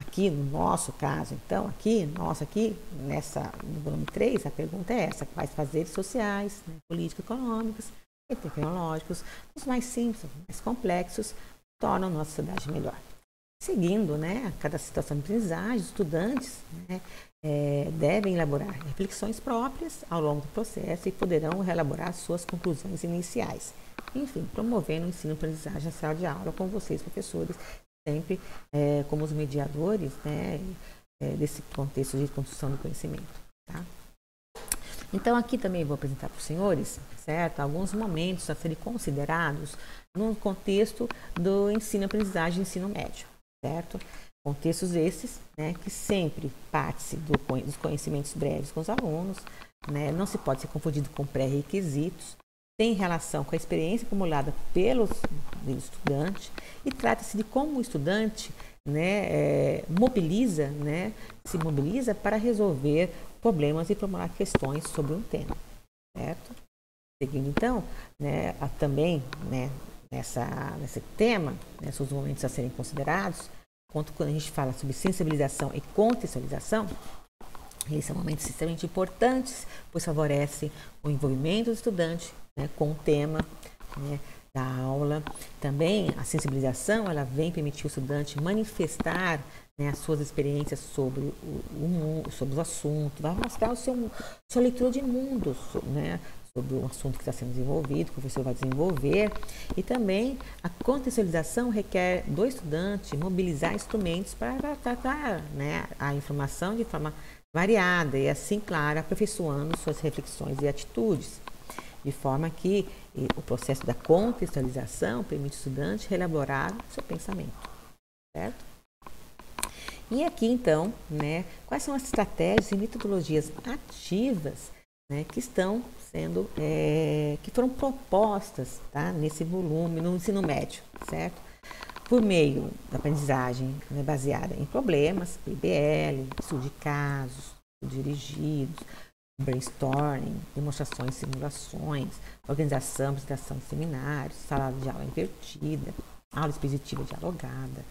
Aqui no nosso caso, então, no volume 3, a pergunta é essa: quais fazeres sociais, né, políticos, econômicos e tecnológicos, os mais simples, os mais complexos, tornam a nossa sociedade melhor. Seguindo, né, cada situação de aprendizagem, os estudantes, né, devem elaborar reflexões próprias ao longo do processo e poderão reelaborar suas conclusões iniciais. Enfim, promovendo o ensino e aprendizagem na sala de aula com vocês, professores, sempre como os mediadores, né, desse contexto de construção do conhecimento. Tá? Então, aqui também vou apresentar para os senhores, certo, alguns momentos a serem considerados no contexto do ensino e aprendizagem e ensino médio, certo? Contextos esses, né, que sempre parte dos conhecimentos breves com os alunos, né, não se pode ser confundido com pré-requisitos, tem relação com a experiência acumulada pelo estudante e trata-se de como o estudante, né, se mobiliza para resolver problemas e formular questões sobre um tema, certo? Seguindo então, né, também, né, nesse tema, né, os momentos a serem considerados, quando a gente fala sobre sensibilização e contextualização, eles são momentos extremamente importantes, pois favorecem o envolvimento do estudante, né, com o tema, né, da aula. Também a sensibilização, ela vem permitir o estudante manifestar, né, as suas experiências sobre o assunto, vai mostrar sua leitura de mundo, né, sobre o assunto que está sendo desenvolvido, que o professor vai desenvolver. E também a contextualização requer do estudante mobilizar instrumentos para tratar, né, a informação de forma variada e assim, claro, aperfeiçoando suas reflexões e atitudes, de forma que o processo da contextualização permite ao estudante reelaborar seu pensamento, certo? E aqui, então, né, quais são as estratégias e metodologias ativas, né, que estão sendo, que foram propostas, tá, nesse volume, no ensino médio, certo? Por meio da aprendizagem, né, baseada em problemas, PBL, estudo de casos, estudos dirigidos, brainstorming, demonstrações, simulações, organização, apresentação de seminários, sala de aula invertida, aula expositiva dialogada,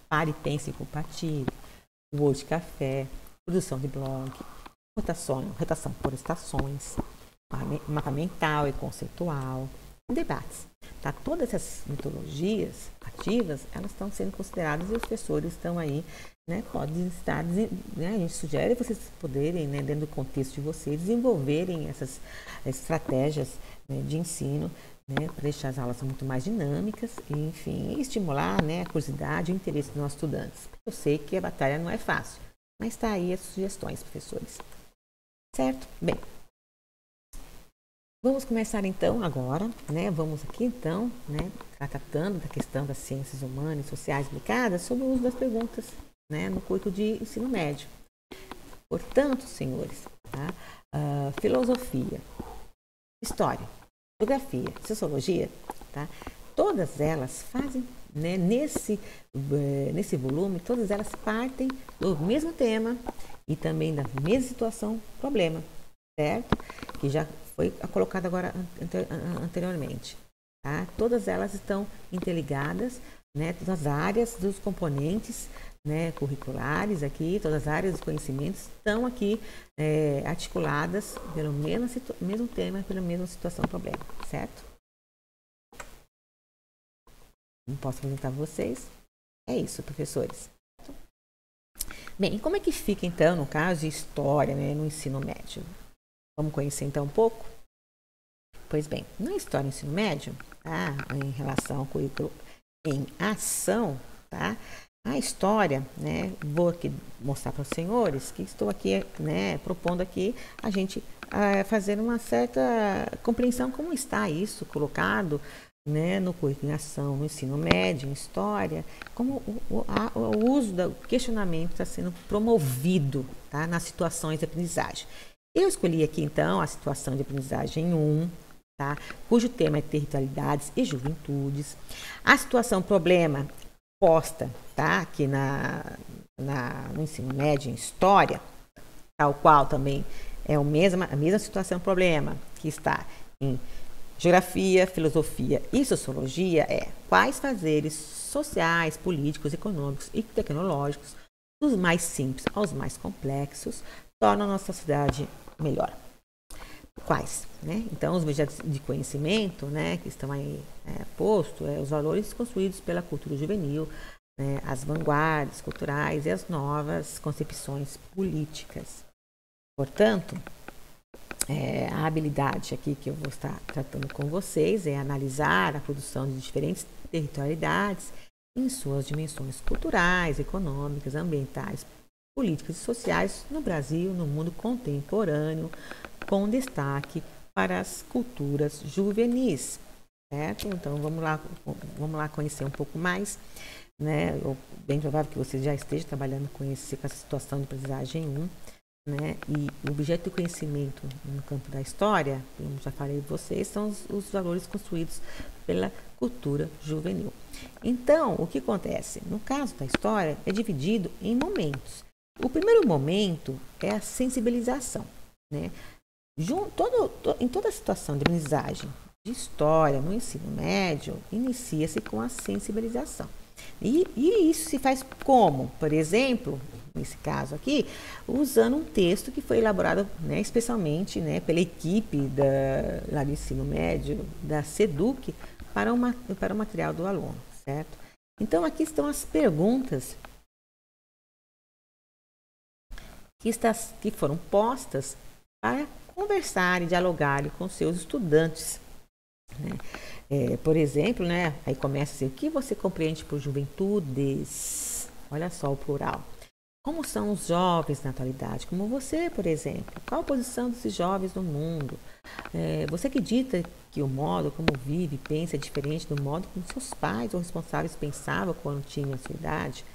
pare, pense e compartilhe, Word Café, produção de blog, rotação por estações, mapa mental e conceitual, debates. Tá? Todas essas metodologias ativas, elas estão sendo consideradas e os professores estão aí, né, podem estar, né, a gente sugere vocês poderem, né, dentro do contexto de vocês, desenvolverem essas estratégias, né, de ensino né, para deixar as aulas muito mais dinâmicas e, enfim, estimular, né, a curiosidade e o interesse dos nossos estudantes. Eu sei que a batalha não é fácil, mas está aí as sugestões, professores. Certo? Bem, vamos começar então agora, né, vamos aqui então, né, tratando da questão das ciências humanas e sociais aplicadas sobre o uso das perguntas, né, no curso de ensino médio. Portanto, senhores, tá, filosofia, história, geografia, sociologia, tá? Todas elas fazem, né, nesse volume, todas elas partem do mesmo tema e também da mesma situação, problema, certo? Que já foi colocado agora anteriormente, tá? Todas elas estão interligadas, né? Todas as áreas dos componentes, né, curriculares aqui, todas as áreas dos conhecimentos estão aqui articuladas pelo mesmo tema, pela mesma situação, problema, certo? Não posso apresentar para vocês. É isso, professores. Bem, e como é que fica então, no caso de história, né, no ensino médio? Vamos conhecer então um pouco? Pois bem, na história no ensino médio, tá, em relação ao currículo em ação, tá? A história, né, vou aqui mostrar para os senhores que estou aqui, né, propondo aqui a gente fazer uma certa compreensão como está isso colocado, né, no currículo em ação, no ensino médio, em história, como o uso do questionamento está sendo promovido, tá, nas situações de aprendizagem. Eu escolhi aqui então a situação de aprendizagem 1, tá, cujo tema é territorialidades e juventudes. A situação problema posta, tá, aqui no ensino médio em história, tal qual também é a mesma situação problema que está em geografia, filosofia e sociologia, quais fazeres sociais, políticos, econômicos e tecnológicos, dos mais simples aos mais complexos, tornam a nossa sociedade melhor. Quais? Né? Então, os objetos de conhecimento, né, que estão aí postos, os valores construídos pela cultura juvenil, né, as vanguardas culturais e as novas concepções políticas. Portanto, a habilidade aqui que eu vou estar tratando com vocês é analisar a produção de diferentes territorialidades em suas dimensões culturais, econômicas, ambientais, políticas e sociais no Brasil, no mundo contemporâneo, com destaque para as culturas juvenis, certo? Então, vamos lá conhecer um pouco mais, né? Bem provável que você já esteja trabalhando com essa situação de aprendizagem 1, né? E o objeto de conhecimento no campo da história, como já falei para vocês, são os valores construídos pela cultura juvenil. Então, o que acontece? No caso da história, é dividido em momentos. O primeiro momento é a sensibilização, né? Em toda a situação de aprendizagem de história no ensino médio, inicia-se com a sensibilização. E isso se faz como? Por exemplo, nesse caso aqui, usando um texto que foi elaborado, né, especialmente, né, pela equipe lá do ensino médio, da SEDUC, para o material do aluno, certo? Então, aqui estão as perguntas que foram postas para conversar e dialogar com seus estudantes, né? Por exemplo, né, aí começa assim, o que você compreende por juventudes? Olha só o plural. Como são os jovens na atualidade? Como você, por exemplo. Qual a posição desses jovens no mundo? Você acredita que o modo como vive e pensa é diferente do modo como seus pais ou responsáveis pensavam quando tinham a sua idade?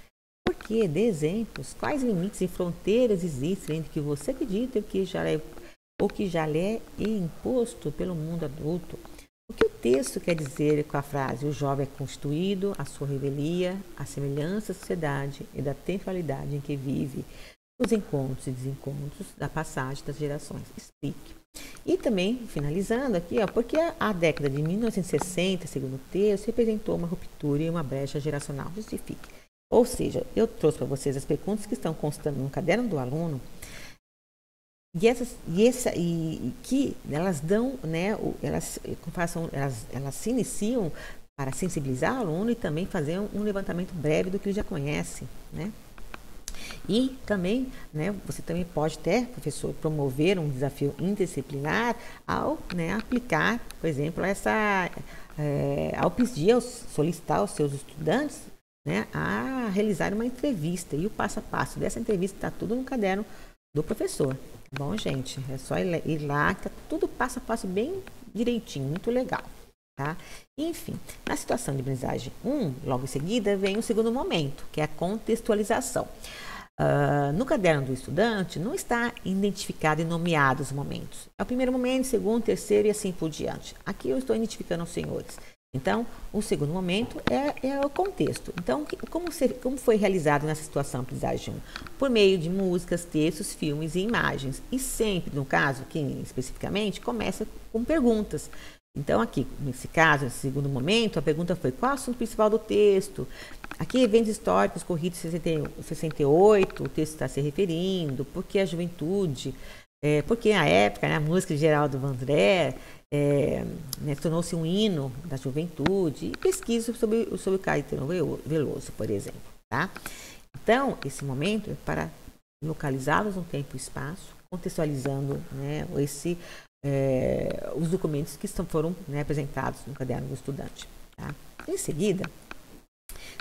Por quê? Dê exemplos. Quais limites e fronteiras existem entre o que você acredita e o que já lhe é imposto pelo mundo adulto? O que o texto quer dizer com a frase: o jovem é constituído, a sua revelia, a semelhança da sociedade e da temporalidade em que vive, os encontros e desencontros da passagem das gerações? Explique. E também, finalizando aqui, porque a década de 1960, segundo o texto, representou uma ruptura e uma brecha geracional. Justifique. Ou seja, eu trouxe para vocês as perguntas que estão constando no caderno do aluno, que elas dão, né, elas se iniciam para sensibilizar o aluno e também fazer um levantamento breve do que ele já conhece, né? E também, né, você também pode até, professor, promover um desafio interdisciplinar ao, né, aplicar, por exemplo, ao pedir, solicitar aos seus estudantes, né, a realizar uma entrevista. E o passo a passo dessa entrevista está tudo no caderno do professor. Bom, gente, é só ir lá, que está tudo passo a passo bem direitinho, muito legal. Tá? Enfim, na situação de aprendizagem 1, logo em seguida, vem o segundo momento, que é a contextualização. No caderno do estudante não está identificado e nomeado os momentos. É o primeiro momento, segundo, terceiro e assim por diante. Aqui eu estou identificando os senhores. Então, o segundo momento é o contexto. Então, como foi realizado nessa situação de aprendizagem 1? Por meio de músicas, textos, filmes e imagens. E sempre, no caso, aqui especificamente, começa com perguntas. Então, aqui, nesse caso, nesse segundo momento, a pergunta foi: qual é o assunto principal do texto? Aqui, eventos históricos ocorridos em 68, o texto está se referindo, por que a juventude, por que a época, né, a música de Geraldo Vandré, né, tornou-se um hino da juventude, e pesquisa sobre o Caetano Veloso, por exemplo. Tá? Então, esse momento é para localizá-los no tempo e espaço, contextualizando, né, os documentos que foram, né, apresentados no caderno do estudante. Tá? Em seguida,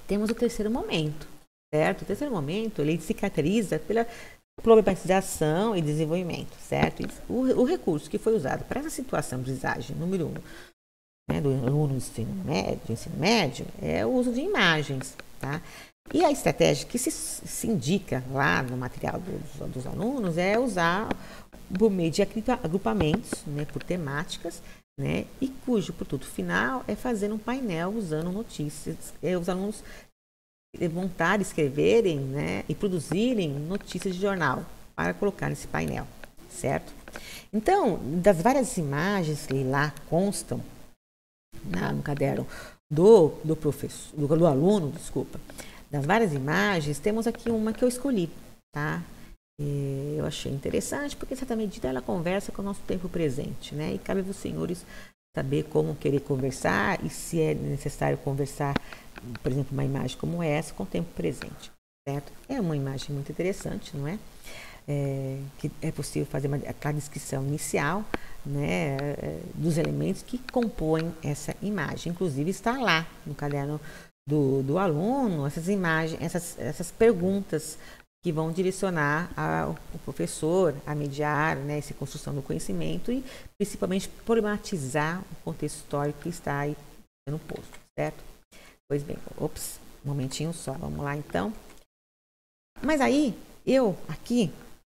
temos o terceiro momento, certo? O terceiro momento, ele se caracteriza pela problematização e desenvolvimento, certo? O recurso que foi usado para essa situação de aprendizagem número 1, né, do aluno do ensino médio, é o uso de imagens, tá? E a estratégia que se indica lá no material dos alunos é usar por meio de agrupamentos, né, por temáticas, né, e cujo produto final é fazer um painel usando notícias. Os alunos montarem, escreverem, né, e produzirem notícias de jornal para colocar nesse painel, certo? Então, das várias imagens que lá constam no caderno do aluno, desculpa, das várias imagens, temos aqui uma que eu escolhi, tá? Eu achei interessante porque, em certa medida, ela conversa com o nosso tempo presente, né? E cabe aos senhores saber como querer conversar e se é necessário conversar, por exemplo, uma imagem como essa com o tempo presente, certo? É uma imagem muito interessante, não é? Que é possível fazer aquela descrição inicial, né, dos elementos que compõem essa imagem. Inclusive, está lá no caderno do aluno essas imagens, essas perguntas que vão direcionar o professor a mediar, né, essa construção do conhecimento e principalmente problematizar o contexto histórico que está aí sendo posto, certo? Pois bem, um momentinho só, vamos lá então. Mas aí, eu aqui,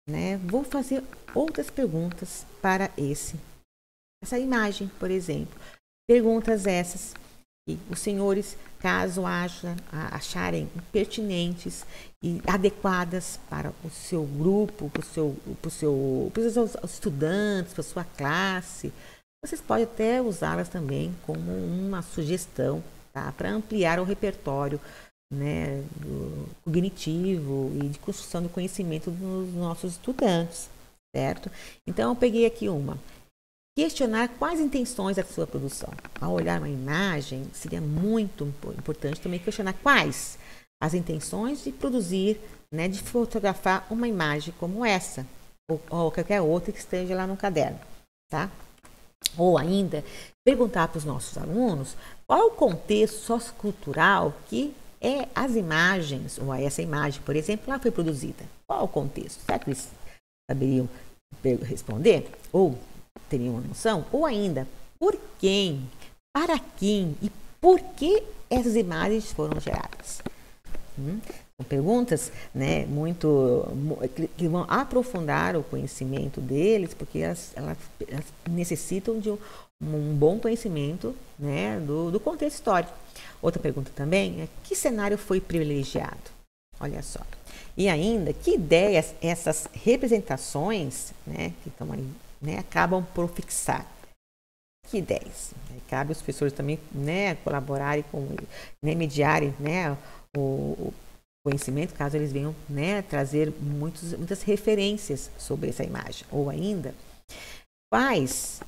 né, vou fazer outras perguntas para essa imagem, por exemplo. Perguntas essas que os senhores, caso acharem pertinentes e adequadas para o seu grupo, para os seus estudantes, para a sua classe, vocês podem até usá-las também como uma sugestão, tá? Para ampliar o repertório, né, cognitivo e de construção do conhecimento dos nossos estudantes, certo? Então, eu peguei aqui uma. Questionar quais intenções da sua produção. Ao olhar uma imagem, seria muito importante também questionar quais as intenções de produzir, né, de fotografar uma imagem como essa, ou qualquer outra que esteja lá no caderno, tá? Ou ainda, perguntar para os nossos alunos qual é o contexto sociocultural que as imagens, ou essa imagem, por exemplo, lá foi produzida. Qual é o contexto? Será que eles saberiam responder? Ou teriam uma noção? Ou ainda, por quem, para quem e por que essas imagens foram geradas? São perguntas, né, que vão aprofundar o conhecimento deles, porque elas necessitam de um bom conhecimento, né, do contexto histórico. Outra pergunta também é: que cenário foi privilegiado? Olha só. E ainda, que ideias essas representações, né, que estão aí, né, acabam por fixar? Que ideias? Cabe aos professores também, né, colaborarem né, mediarem, né, o conhecimento, caso eles venham, né, trazer muitas referências sobre essa imagem. Ou ainda, quais,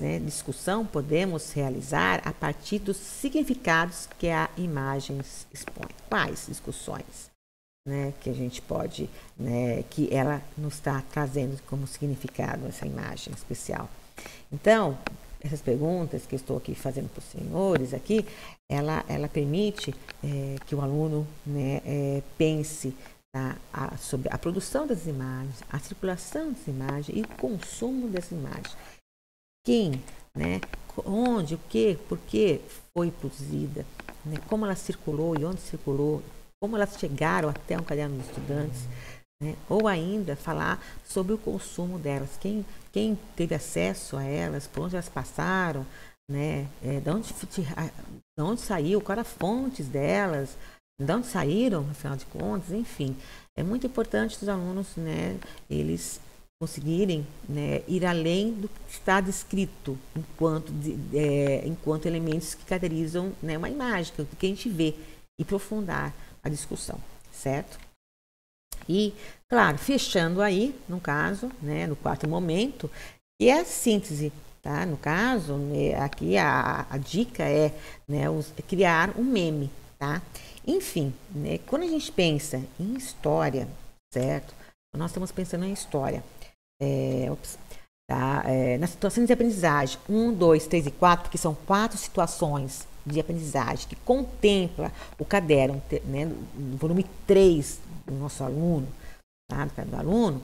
né, discussão podemos realizar a partir dos significados que a imagem expõe? Quais discussões? né, que a gente pode, né, que ela nos está trazendo como significado essa imagem especial. Então, essas perguntas que eu estou aqui fazendo para os senhores aqui, ela permite que o aluno, né, pense, tá, sobre a produção das imagens, a circulação das imagens e o consumo das imagens. Quem, né, onde, o que, por que foi produzida, né, como ela circulou e onde circulou, como elas chegaram até um caderno dos estudantes, né, ou ainda falar sobre o consumo delas, quem teve acesso a elas, por onde elas passaram, né, de onde saiu, quais eram as fontes delas, de onde saíram, afinal de contas, enfim. É muito importante os alunos, né, eles conseguirem, né, ir além do que está descrito enquanto elementos que caracterizam, né, uma imagem, que a gente vê, e aprofundar a discussão, certo? E, claro, fechando aí, no caso, né, no quarto momento, que é a síntese, tá? No caso, né, aqui a dica é, né, criar um meme, tá? Enfim, né, quando a gente pensa em história, certo? Nós estamos pensando em história. Nas situações de aprendizagem 1, 2, 3 e 4, que são 4 situações de aprendizagem que contempla o caderno, né, no volume 3 do nosso aluno, tá, do aluno,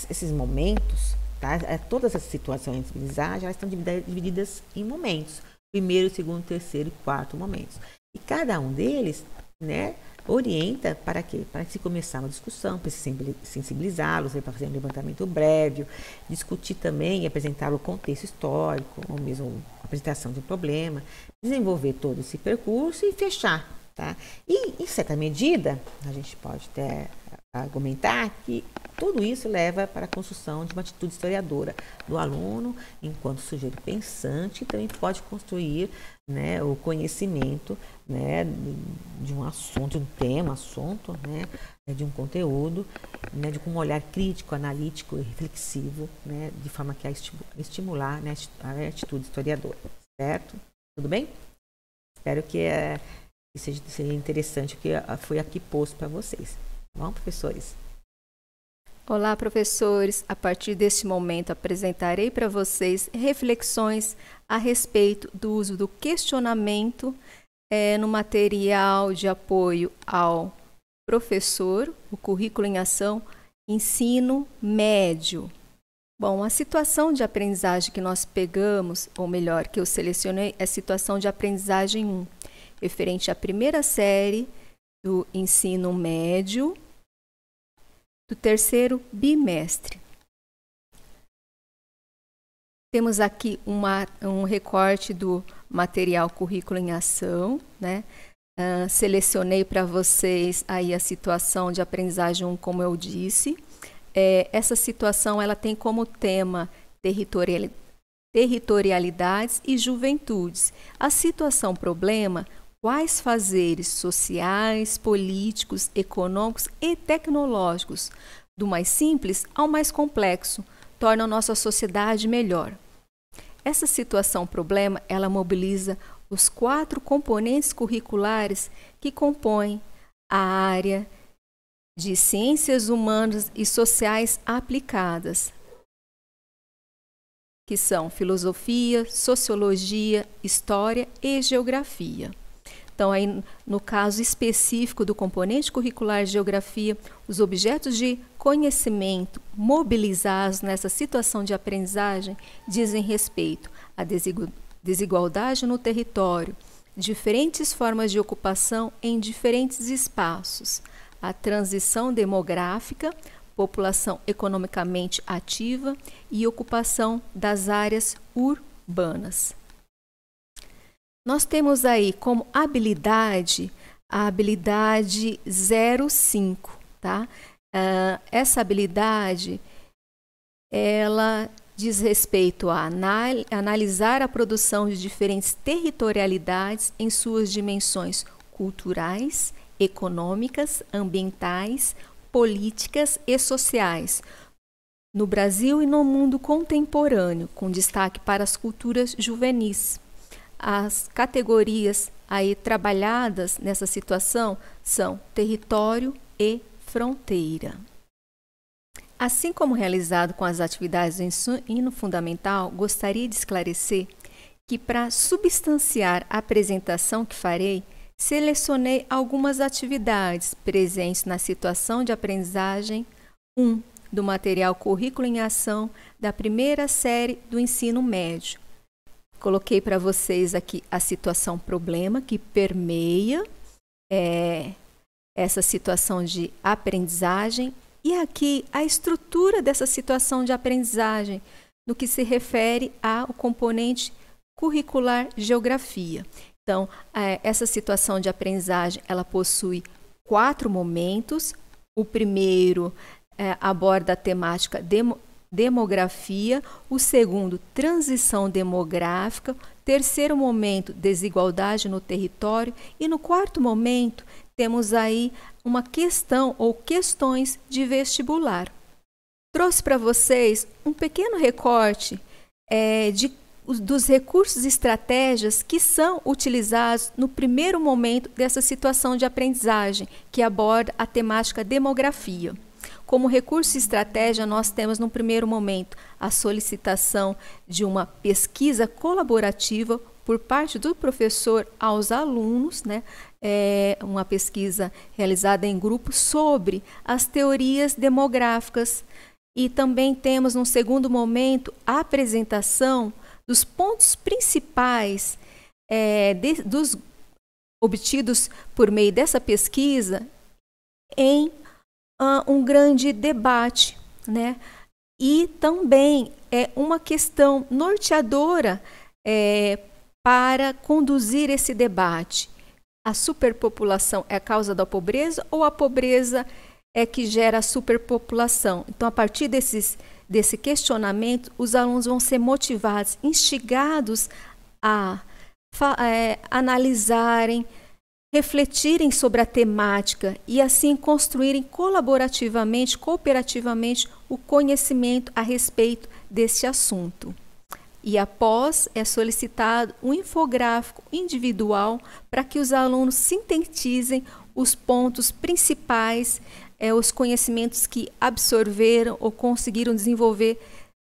esses momentos, tá, todas as situações de aprendizagem, elas estão divididas em momentos, primeiro, segundo, terceiro e quarto momentos. E cada um deles, né, orienta para quê? Para se começar uma discussão, para sensibilizá-los, para fazer um levantamento breve, discutir também e apresentar o contexto histórico, ou mesmo a apresentação de um problema, desenvolver todo esse percurso e fechar. Tá? E, em certa medida, a gente pode até argumentar que tudo isso leva para a construção de uma atitude historiadora do aluno, enquanto sujeito pensante, que também pode construir, né, o conhecimento, né, de um assunto, de um tema, né, de um conteúdo, né, de um olhar crítico, analítico e reflexivo, né, de forma que a estimular, né, a atitude historiadora. Certo? Tudo bem? Espero que seja interessante o que foi aqui posto para vocês. Tá bom, professores? Olá, professores. A partir deste momento, apresentarei para vocês reflexões a respeito do uso do questionamento no material de apoio ao professor, o currículo em ação, ensino médio. Bom, a situação de aprendizagem que nós pegamos, ou melhor, que eu selecionei, é a situação de aprendizagem 1, referente à primeira série do ensino médio, do terceiro bimestre. Temos aqui um recorte do material Currículo em Ação, né? Selecionei para vocês aí a situação de aprendizagem 1, como eu disse. Essa situação ela tem como tema territorialidades e juventudes. A situação problema, quais fazeres sociais, políticos, econômicos e tecnológicos, do mais simples ao mais complexo, tornam nossa sociedade melhor. Essa situação problema, ela mobiliza os 4 componentes curriculares que compõem a área de ciências humanas e sociais aplicadas, que são filosofia, sociologia, história e geografia. Então, aí, no caso específico do componente curricular de geografia, os objetos de conhecimento mobilizados nessa situação de aprendizagem dizem respeito à desigualdade no território, diferentes formas de ocupação em diferentes espaços, a transição demográfica, população economicamente ativa e ocupação das áreas urbanas. Nós temos aí como habilidade a habilidade 05, tá? Essa habilidade, ela diz respeito a analisar a produção de diferentes territorialidades em suas dimensões culturais, econômicas, ambientais, políticas e sociais, no Brasil e no mundo contemporâneo, com destaque para as culturas juvenis. as categorias aí trabalhadas nessa situação são território e fronteira. Assim como realizado com as atividades do ensino fundamental, gostaria de esclarecer que, para substanciar a apresentação que farei, selecionei algumas atividades presentes na situação de aprendizagem 1 do material Currículo em Ação da primeira série do ensino médio. Coloquei para vocês aqui a situação problema que permeia essa situação de aprendizagem e aqui a estrutura dessa situação de aprendizagem no que se refere ao componente curricular geografia. Então, essa situação de aprendizagem, ela possui 4 momentos. O primeiro aborda a temática demografia, o segundo, transição demográfica, o terceiro momento, desigualdade no território, e no quarto momento, temos aí uma questão ou questões de vestibular. Trouxe para vocês um pequeno recorte dos recursos e estratégias que são utilizados no primeiro momento dessa situação de aprendizagem, que aborda a temática demografia. Como recurso e estratégia, nós temos no primeiro momento a solicitação de uma pesquisa colaborativa por parte do professor aos alunos, né? Uma pesquisa realizada em grupo sobre as teorias demográficas. E também temos, no segundo momento, a apresentação dos pontos principais obtidos por meio dessa pesquisa em um grande debate, né? E também é uma questão norteadora para conduzir esse debate. A superpopulação é a causa da pobreza ou a pobreza é que gera a superpopulação? Então, a partir desse questionamento, os alunos vão ser motivados, instigados a analisarem, refletirem sobre a temática e assim construírem colaborativamente, cooperativamente o conhecimento a respeito desse assunto. E após é solicitado um infográfico individual para que os alunos sintetizem os pontos principais, os conhecimentos que absorveram ou conseguiram desenvolver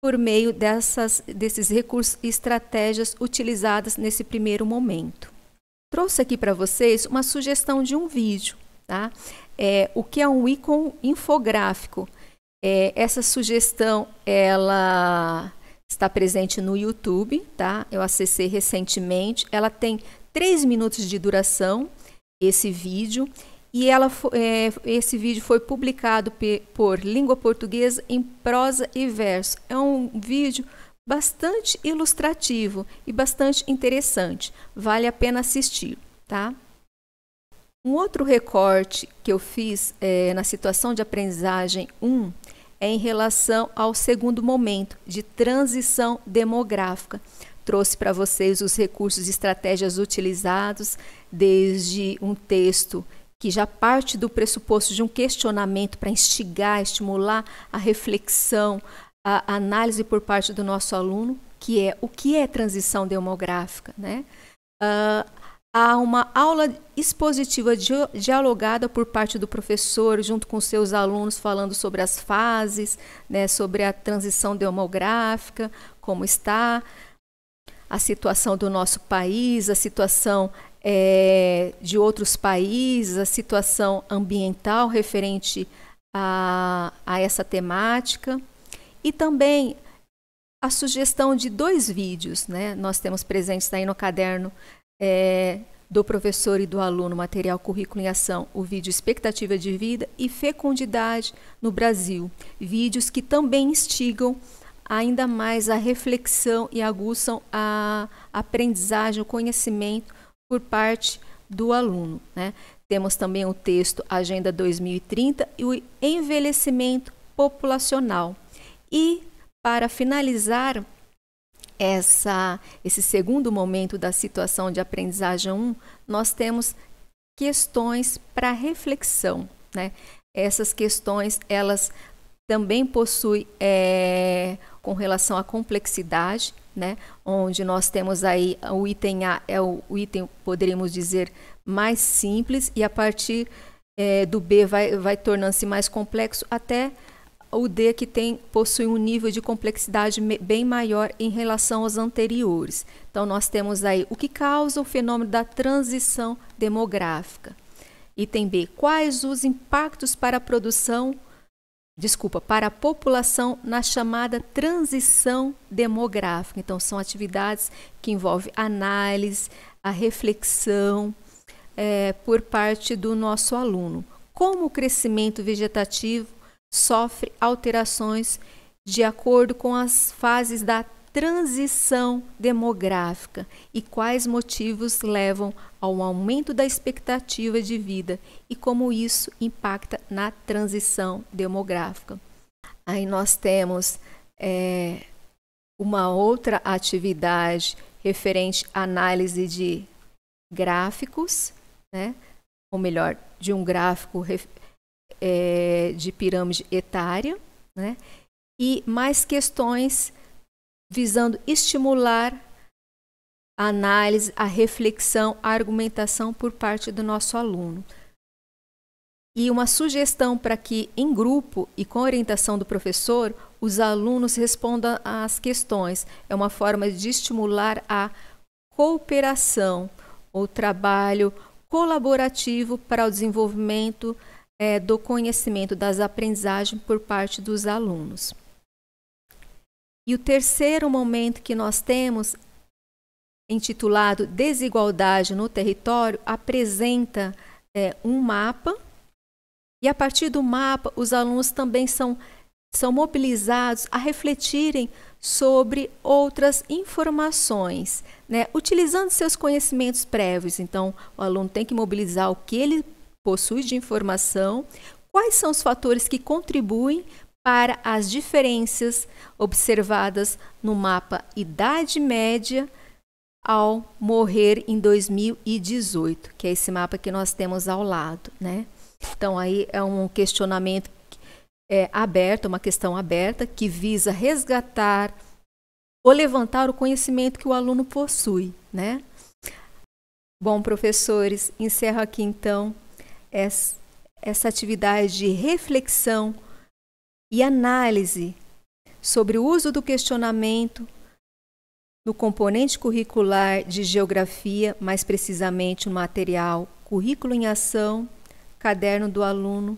por meio desses recursos e estratégias utilizadas nesse primeiro momento. Trouxe aqui para vocês uma sugestão de um vídeo, tá? O que é um ícone infográfico? Essa sugestão, ela está presente no YouTube, tá? Eu acessei recentemente. Ela tem 3 minutos de duração, esse vídeo, e esse vídeo foi publicado por Língua Portuguesa em prosa e verso. É um vídeo bastante ilustrativo e bastante interessante. Vale a pena assistir, tá? Um outro recorte que eu fiz na situação de aprendizagem 1 é em relação ao segundo momento, de transição demográfica. Trouxe para vocês os recursos e estratégias utilizados, desde um texto que já parte do pressuposto de um questionamento para instigar, estimular a reflexão, a análise por parte do nosso aluno, que é o que é transição demográfica, né? Há uma aula expositiva dialogada por parte do professor, junto com seus alunos, falando sobre as fases, né, sobre a transição demográfica, como está a situação do nosso país, a situação de outros países, a situação ambiental referente a essa temática. E também a sugestão de 2 vídeos, né? Nós temos presentes aí no caderno do professor e do aluno, material Currículo em Ação, o vídeo Expectativa de Vida e Fecundidade no Brasil. Vídeos que também instigam ainda mais a reflexão e aguçam a aprendizagem, o conhecimento por parte do aluno, né? Temos também o texto Agenda 2030 e o envelhecimento populacional. E, para finalizar esse segundo momento da situação de aprendizagem 1, nós temos questões para reflexão, né? Essas questões, elas também possuem, com relação à complexidade, né? Onde nós temos aí o item A é o item, poderíamos dizer, mais simples, e a partir do B vai tornando-se mais complexo, até o D que possui um nível de complexidade bem maior em relação aos anteriores. Então, nós temos aí o que causa o fenômeno da transição demográfica. Item B, quais os impactos para a população na chamada transição demográfica. Então, são atividades que envolvem análise, a reflexão por parte do nosso aluno. Como o crescimento vegetativo sofre alterações de acordo com as fases da transição demográfica e quais motivos levam ao aumento da expectativa de vida e como isso impacta na transição demográfica. Aí nós temos uma outra atividade referente à análise de gráficos, né? Ou melhor, de um gráfico de pirâmide etária, né? E mais questões visando estimular a análise, a reflexão, a argumentação por parte do nosso aluno. E uma sugestão para que, em grupo e com orientação do professor, os alunos respondam às questões. É uma forma de estimular a cooperação, o trabalho colaborativo para o desenvolvimento do conhecimento das aprendizagens por parte dos alunos. E o terceiro momento que nós temos, intitulado Desigualdade no Território, apresenta um mapa, e a partir do mapa os alunos também são mobilizados a refletirem sobre outras informações, né? Utilizando seus conhecimentos prévios. Então, o aluno tem que mobilizar o que ele possui de informação, quais são os fatores que contribuem para as diferenças observadas no mapa Idade Média ao morrer em 2018, que é esse mapa que nós temos ao lado, né? Então, aí é um questionamento aberto, uma questão aberta, que visa resgatar ou levantar o conhecimento que o aluno possui, né? Bom, professores, encerro aqui, então, essa atividade de reflexão e análise sobre o uso do questionamento no componente curricular de geografia, mais precisamente no material Currículo em Ação, caderno do aluno,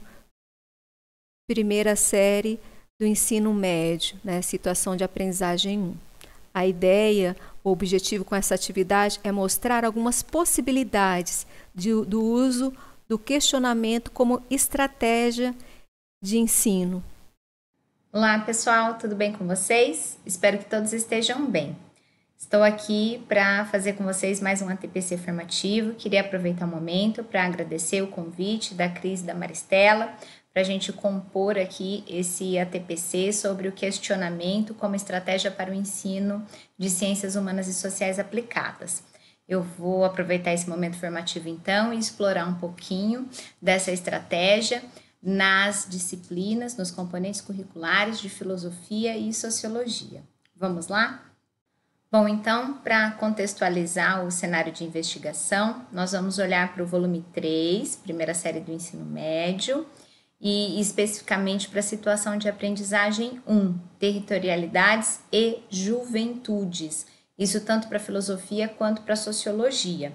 primeira série do ensino médio, né, situação de aprendizagem 1. A ideia, o objetivo com essa atividade é mostrar algumas possibilidades do uso do questionamento como estratégia de ensino. Olá, pessoal, tudo bem com vocês? Espero que todos estejam bem. Estou aqui para fazer com vocês mais um ATPC formativo. Queria aproveitar o momento para agradecer o convite da Cris e da Maristela para a gente compor aqui esse ATPC sobre o questionamento como estratégia para o ensino de ciências humanas e sociais aplicadas. Eu vou aproveitar esse momento formativo então e explorar um pouquinho dessa estratégia nas disciplinas, nos componentes curriculares de filosofia e sociologia. Vamos lá? Bom, então, para contextualizar o cenário de investigação, nós vamos olhar para o volume 3, primeira série do ensino médio, e especificamente para a situação de aprendizagem 1, territorialidades e juventudes. Isso tanto para filosofia quanto para sociologia.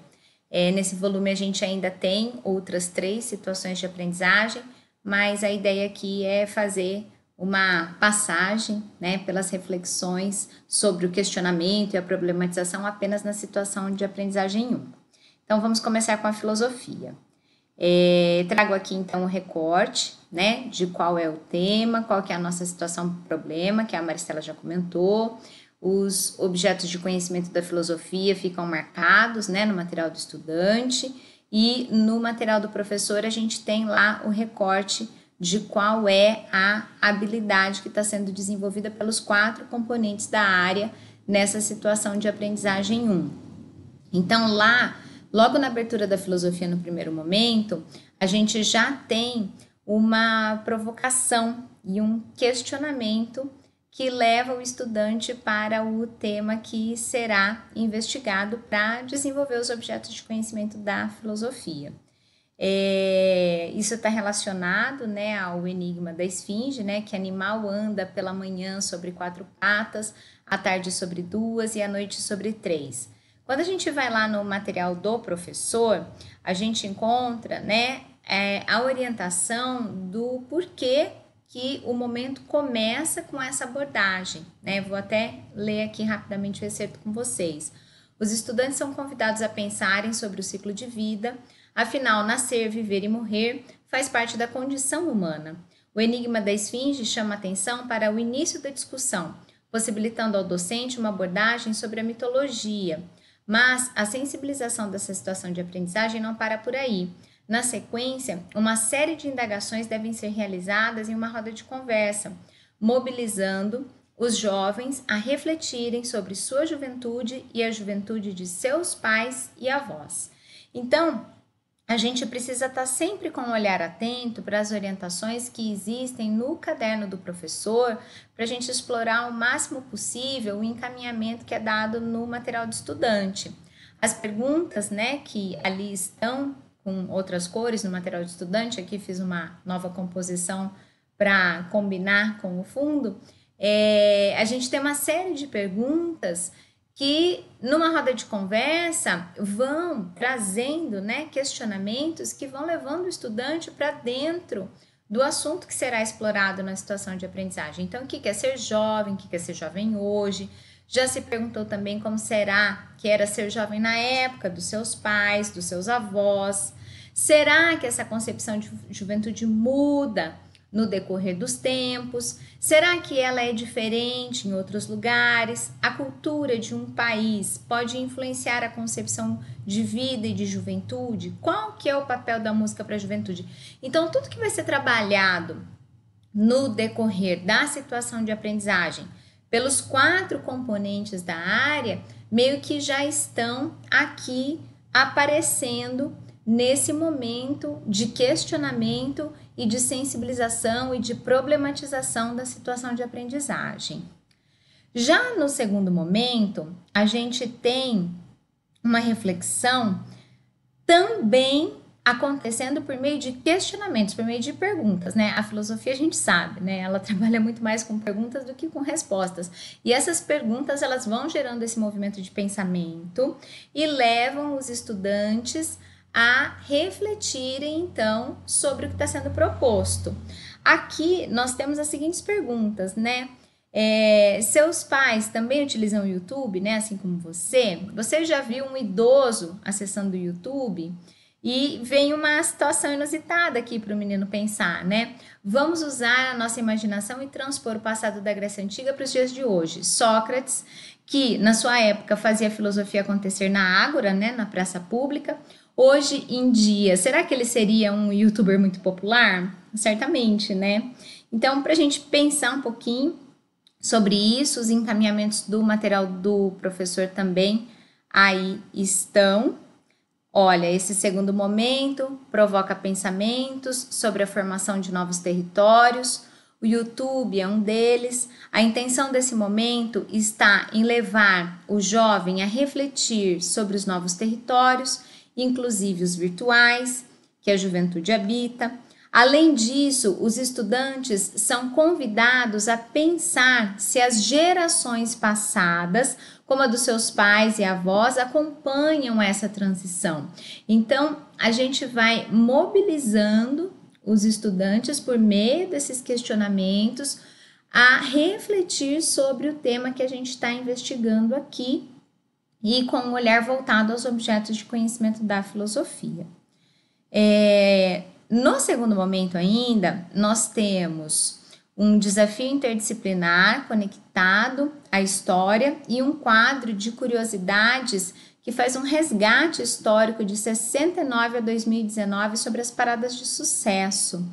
Nesse volume a gente ainda tem outras 3 situações de aprendizagem, mas a ideia aqui é fazer uma passagem, né, pelas reflexões sobre o questionamento e a problematização apenas na situação de aprendizagem 1. Então, vamos começar com a filosofia. Trago aqui, então, um recorte, né, de qual é o tema, qual que é a nossa situação problema, que a Maristela já comentou. Os objetos de conhecimento da filosofia ficam marcados, né, no material do estudante, e no material do professor a gente tem lá o recorte de qual é a habilidade que está sendo desenvolvida pelos 4 componentes da área nessa situação de aprendizagem 1. Então, lá, logo na abertura da filosofia, no primeiro momento, a gente já tem uma provocação e um questionamento que leva o estudante para o tema que será investigado para desenvolver os objetos de conhecimento da filosofia. Isso está relacionado, né, ao enigma da esfinge, né, que animal anda pela manhã sobre 4 patas, à tarde sobre 2 e à noite sobre 3. Quando a gente vai lá no material do professor, a gente encontra, né, a orientação do porquê que o momento começa com essa abordagem, né? Vou até ler aqui rapidamente o excerto com vocês. Os estudantes são convidados a pensarem sobre o ciclo de vida, afinal, nascer, viver e morrer faz parte da condição humana. O enigma da esfinge chama atenção para o início da discussão, possibilitando ao docente uma abordagem sobre a mitologia. Mas a sensibilização dessa situação de aprendizagem não para por aí. Na sequência, uma série de indagações devem ser realizadas em uma roda de conversa, mobilizando os jovens a refletirem sobre sua juventude e a juventude de seus pais e avós. Então, a gente precisa estar sempre com um olhar atento para as orientações que existem no caderno do professor, para a gente explorar o máximo possível o encaminhamento que é dado no material do estudante. As perguntas, né, que ali estão com outras cores no material de estudante, aqui fiz uma nova composição para combinar com o fundo, a gente tem uma série de perguntas que numa roda de conversa vão trazendo, né, questionamentos que vão levando o estudante para dentro do assunto que será explorado na situação de aprendizagem. Então, o que é ser jovem, o que é ser jovem hoje? Já se perguntou também como será que era ser jovem na época dos seus pais, dos seus avós. Será que essa concepção de juventude muda no decorrer dos tempos? Será que ela é diferente em outros lugares? A cultura de um país pode influenciar a concepção de vida e de juventude? Qual que é o papel da música para a juventude? Então, tudo que vai ser trabalhado no decorrer da situação de aprendizagem pelos 4 componentes da área, meio que já estão aqui aparecendo nesse momento de questionamento e de sensibilização e de problematização da situação de aprendizagem. Já no segundo momento, a gente tem uma reflexão também acontecendo por meio de questionamentos, por meio de perguntas, né? A filosofia a gente sabe, né? Ela trabalha muito mais com perguntas do que com respostas. E essas perguntas, elas vão gerando esse movimento de pensamento e levam os estudantes a refletirem, então, sobre o que está sendo proposto. Aqui, nós temos as seguintes perguntas, né? Seus pais também utilizam o YouTube, né? Assim como você? Você já viu um idoso acessando o YouTube? E vem uma situação inusitada aqui para o menino pensar, né? Vamos usar a nossa imaginação e transpor o passado da Grécia Antiga para os dias de hoje. Sócrates, que na sua época fazia a filosofia acontecer na ágora, né? Na praça pública. Hoje em dia, será que ele seria um youtuber muito popular? Certamente, né? Então, para a gente pensar um pouquinho sobre isso, os encaminhamentos do material do professor também aí estão. Olha, esse segundo momento provoca pensamentos sobre a formação de novos territórios. O YouTube é um deles. A intenção desse momento está em levar o jovem a refletir sobre os novos territórios, inclusive os virtuais, que a juventude habita. Além disso, os estudantes são convidados a pensar se as gerações passadas, como a dos seus pais e avós, acompanham essa transição. Então, a gente vai mobilizando os estudantes por meio desses questionamentos a refletir sobre o tema que a gente está investigando aqui e com um olhar voltado aos objetos de conhecimento da filosofia. No segundo momento ainda, nós temos um desafio interdisciplinar conectado à história e um quadro de curiosidades que faz um resgate histórico de 69 a 2019 sobre as paradas de sucesso.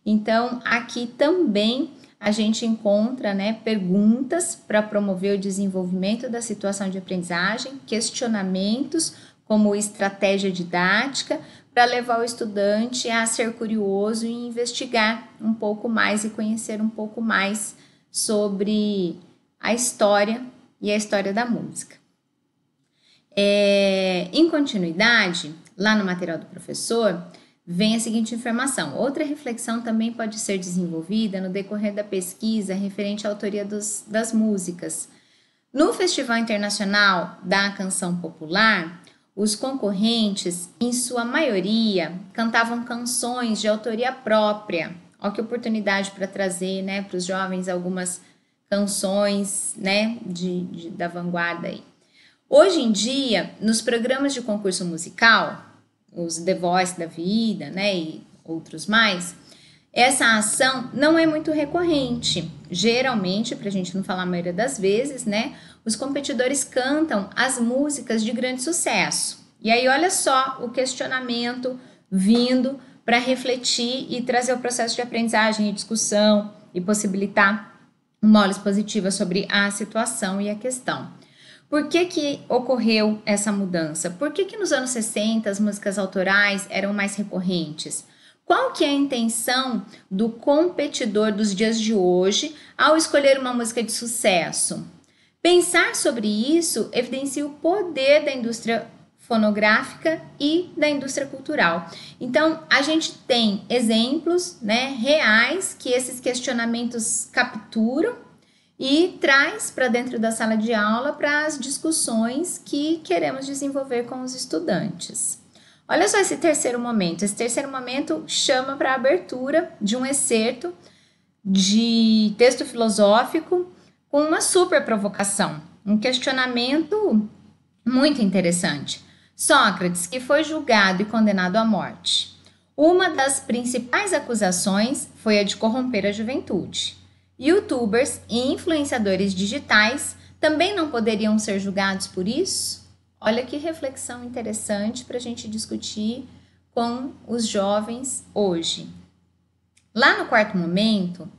Então, aqui também a gente encontra, né, perguntas para promover o desenvolvimento da situação de aprendizagem, questionamentos como estratégia didática, para levar o estudante a ser curioso e investigar um pouco mais e conhecer um pouco mais sobre a história e a história da música. Em continuidade, lá no material do professor, vem a seguinte informação. Outra reflexão também pode ser desenvolvida no decorrer da pesquisa referente à autoria das músicas. No Festival Internacional da Canção Popular, os concorrentes, em sua maioria, cantavam canções de autoria própria. Olha que oportunidade para trazer, né, para os jovens algumas canções, né, da vanguarda aí. Hoje em dia, nos programas de concurso musical, os The Voice da vida, né, e outros mais, essa ação não é muito recorrente. Geralmente, para a gente não falar a maioria das vezes, né, os competidores cantam as músicas de grande sucesso. E aí, olha só o questionamento vindo para refletir e trazer o processo de aprendizagem e discussão e possibilitar uma aula expositiva sobre a situação e a questão. Por que ocorreu essa mudança? Por que nos anos 60 as músicas autorais eram mais recorrentes? Qual que é a intenção do competidor dos dias de hoje ao escolher uma música de sucesso? Pensar sobre isso evidencia o poder da indústria fonográfica e da indústria cultural. Então, a gente tem exemplos, né, reais que esses questionamentos capturam e traz para dentro da sala de aula para as discussões que queremos desenvolver com os estudantes. Olha só esse terceiro momento. Esse terceiro momento chama para a abertura de um excerto de texto filosófico com uma super provocação, um questionamento muito interessante. Sócrates, que foi julgado e condenado à morte. Uma das principais acusações foi a de corromper a juventude. YouTubers e influenciadores digitais também não poderiam ser julgados por isso? Olha que reflexão interessante para a gente discutir com os jovens hoje. Lá no quarto momento,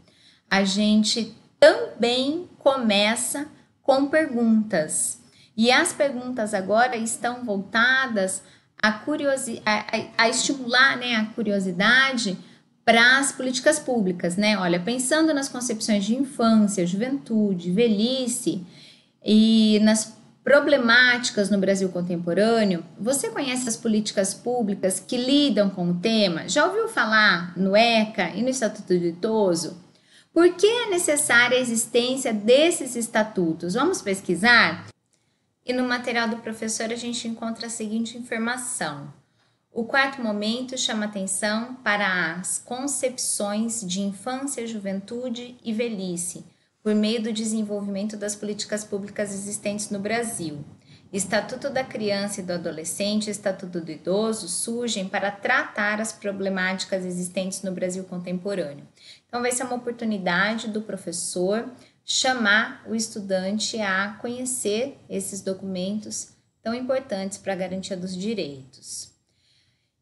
a gente também começa com perguntas. E as perguntas agora estão voltadas a estimular, né, a curiosidade para as políticas públicas, né? Olha, pensando nas concepções de infância, juventude, velhice e nas problemáticas no Brasil contemporâneo, você conhece as políticas públicas que lidam com o tema? Já ouviu falar no ECA e no Estatuto do Idoso? Por que é necessária a existência desses estatutos? Vamos pesquisar? E no material do professor a gente encontra a seguinte informação. O quarto momento chama atenção para as concepções de infância, juventude e velhice, por meio do desenvolvimento das políticas públicas existentes no Brasil. Estatuto da Criança e do Adolescente e Estatuto do Idoso surgem para tratar as problemáticas existentes no Brasil contemporâneo. Então, vai ser uma oportunidade do professor chamar o estudante a conhecer esses documentos tão importantes para a garantia dos direitos.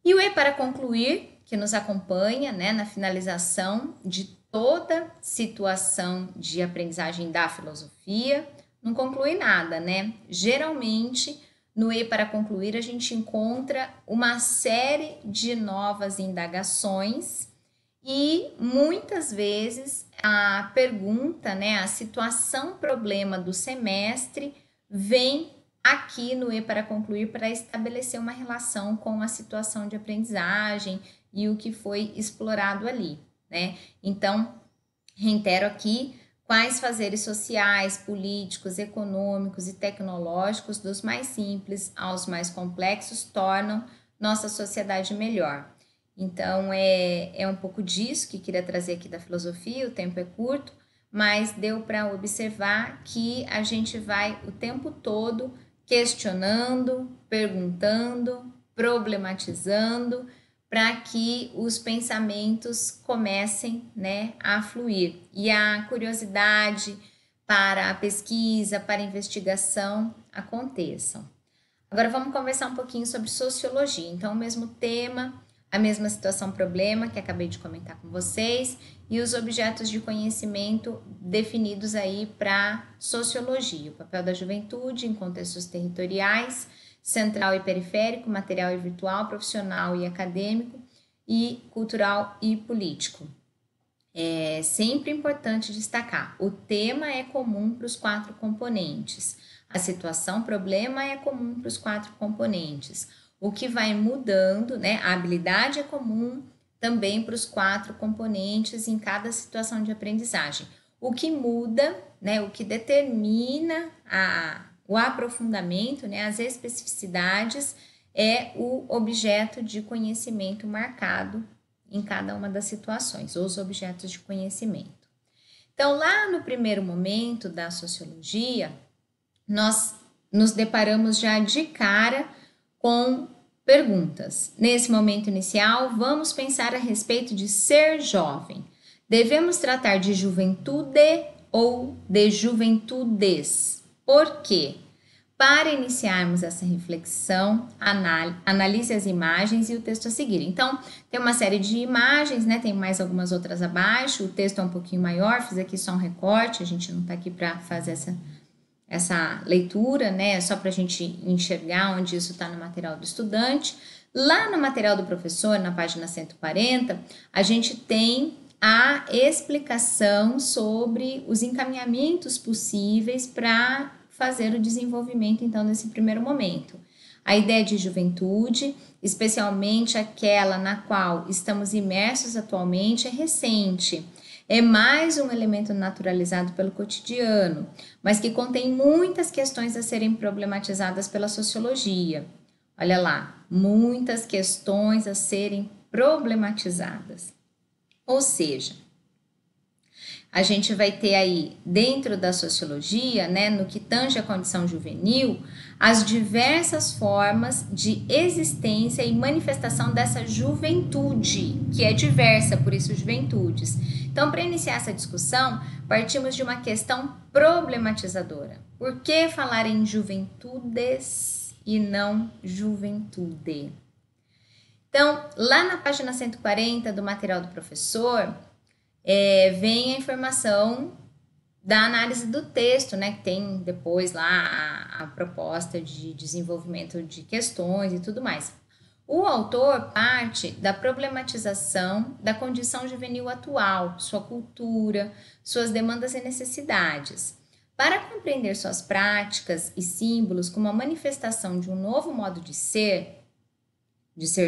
E o E para concluir, que nos acompanha, né, na finalização de toda situação de aprendizagem da filosofia, não conclui nada, né? Geralmente, no E para concluir, a gente encontra uma série de novas indagações e muitas vezes a pergunta, né, a situação problema do semestre vem aqui no E para concluir para estabelecer uma relação com a situação de aprendizagem e o que foi explorado ali, né? Então, reitero aqui quais fazeres sociais, políticos, econômicos e tecnológicos, dos mais simples aos mais complexos, tornam nossa sociedade melhor. Então, é um pouco disso que queria trazer aqui da filosofia, o tempo é curto, mas deu para observar que a gente vai o tempo todo questionando, perguntando, problematizando, para que os pensamentos comecem, né, a fluir. E a curiosidade para a pesquisa, para a investigação aconteçam. Agora vamos conversar um pouquinho sobre sociologia. Então, o mesmo tema, a mesma situação problema que acabei de comentar com vocês e os objetos de conhecimento definidos aí para sociologia. O papel da juventude em contextos territoriais, central e periférico, material e virtual, profissional e acadêmico, e cultural e político. É sempre importante destacar, o tema é comum para os 4 componentes, a situação, problema é comum para os 4 componentes. O que vai mudando, né? A habilidade é comum também para os 4 componentes em cada situação de aprendizagem. O que muda, né? O que determina o aprofundamento, né? As especificidades é o objeto de conhecimento marcado em cada uma das situações, os objetos de conhecimento. Então, lá no primeiro momento da sociologia, nós nos deparamos já de cara com perguntas. Nesse momento inicial, vamos pensar a respeito de ser jovem. Devemos tratar de juventude ou de juventudes? Por quê? Para iniciarmos essa reflexão, analise as imagens e o texto a seguir. Então, tem uma série de imagens, né? Tem mais algumas outras abaixo. O texto é um pouquinho maior, fiz aqui só um recorte. A gente não está aqui para fazer essa leitura, né? Só para a gente enxergar onde isso está no material do estudante. Lá no material do professor, na página 140, a gente tem a explicação sobre os encaminhamentos possíveis para fazer o desenvolvimento, então, nesse primeiro momento. A ideia de juventude, especialmente aquela na qual estamos imersos atualmente, é recente. É mais um elemento naturalizado pelo cotidiano, mas que contém muitas questões a serem problematizadas pela sociologia. Olha lá, muitas questões a serem problematizadas. Ou seja, a gente vai ter aí, dentro da sociologia, né, no que tange a condição juvenil, as diversas formas de existência e manifestação dessa juventude, que é diversa, por isso juventudes. Então, para iniciar essa discussão, partimos de uma questão problematizadora. Por que falar em juventudes e não juventude? Então, lá na página 140 do material do professor, vem a informação da análise do texto, né, que tem depois lá a proposta de desenvolvimento de questões e tudo mais. O autor parte da problematização da condição juvenil atual, sua cultura, suas demandas e necessidades. Para compreender suas práticas e símbolos como a manifestação de um novo modo de ser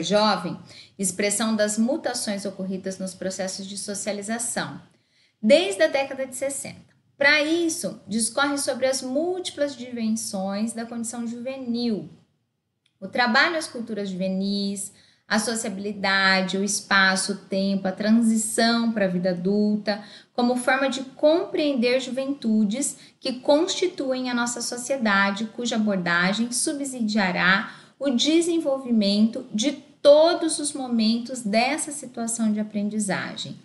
jovem, expressão das mutações ocorridas nos processos de socialização, desde a década de 60. Para isso, discorre sobre as múltiplas dimensões da condição juvenil, o trabalho às culturas juvenis, a sociabilidade, o espaço, o tempo, a transição para a vida adulta, como forma de compreender juventudes que constituem a nossa sociedade, cuja abordagem subsidiará o desenvolvimento de todos os momentos dessa situação de aprendizagem.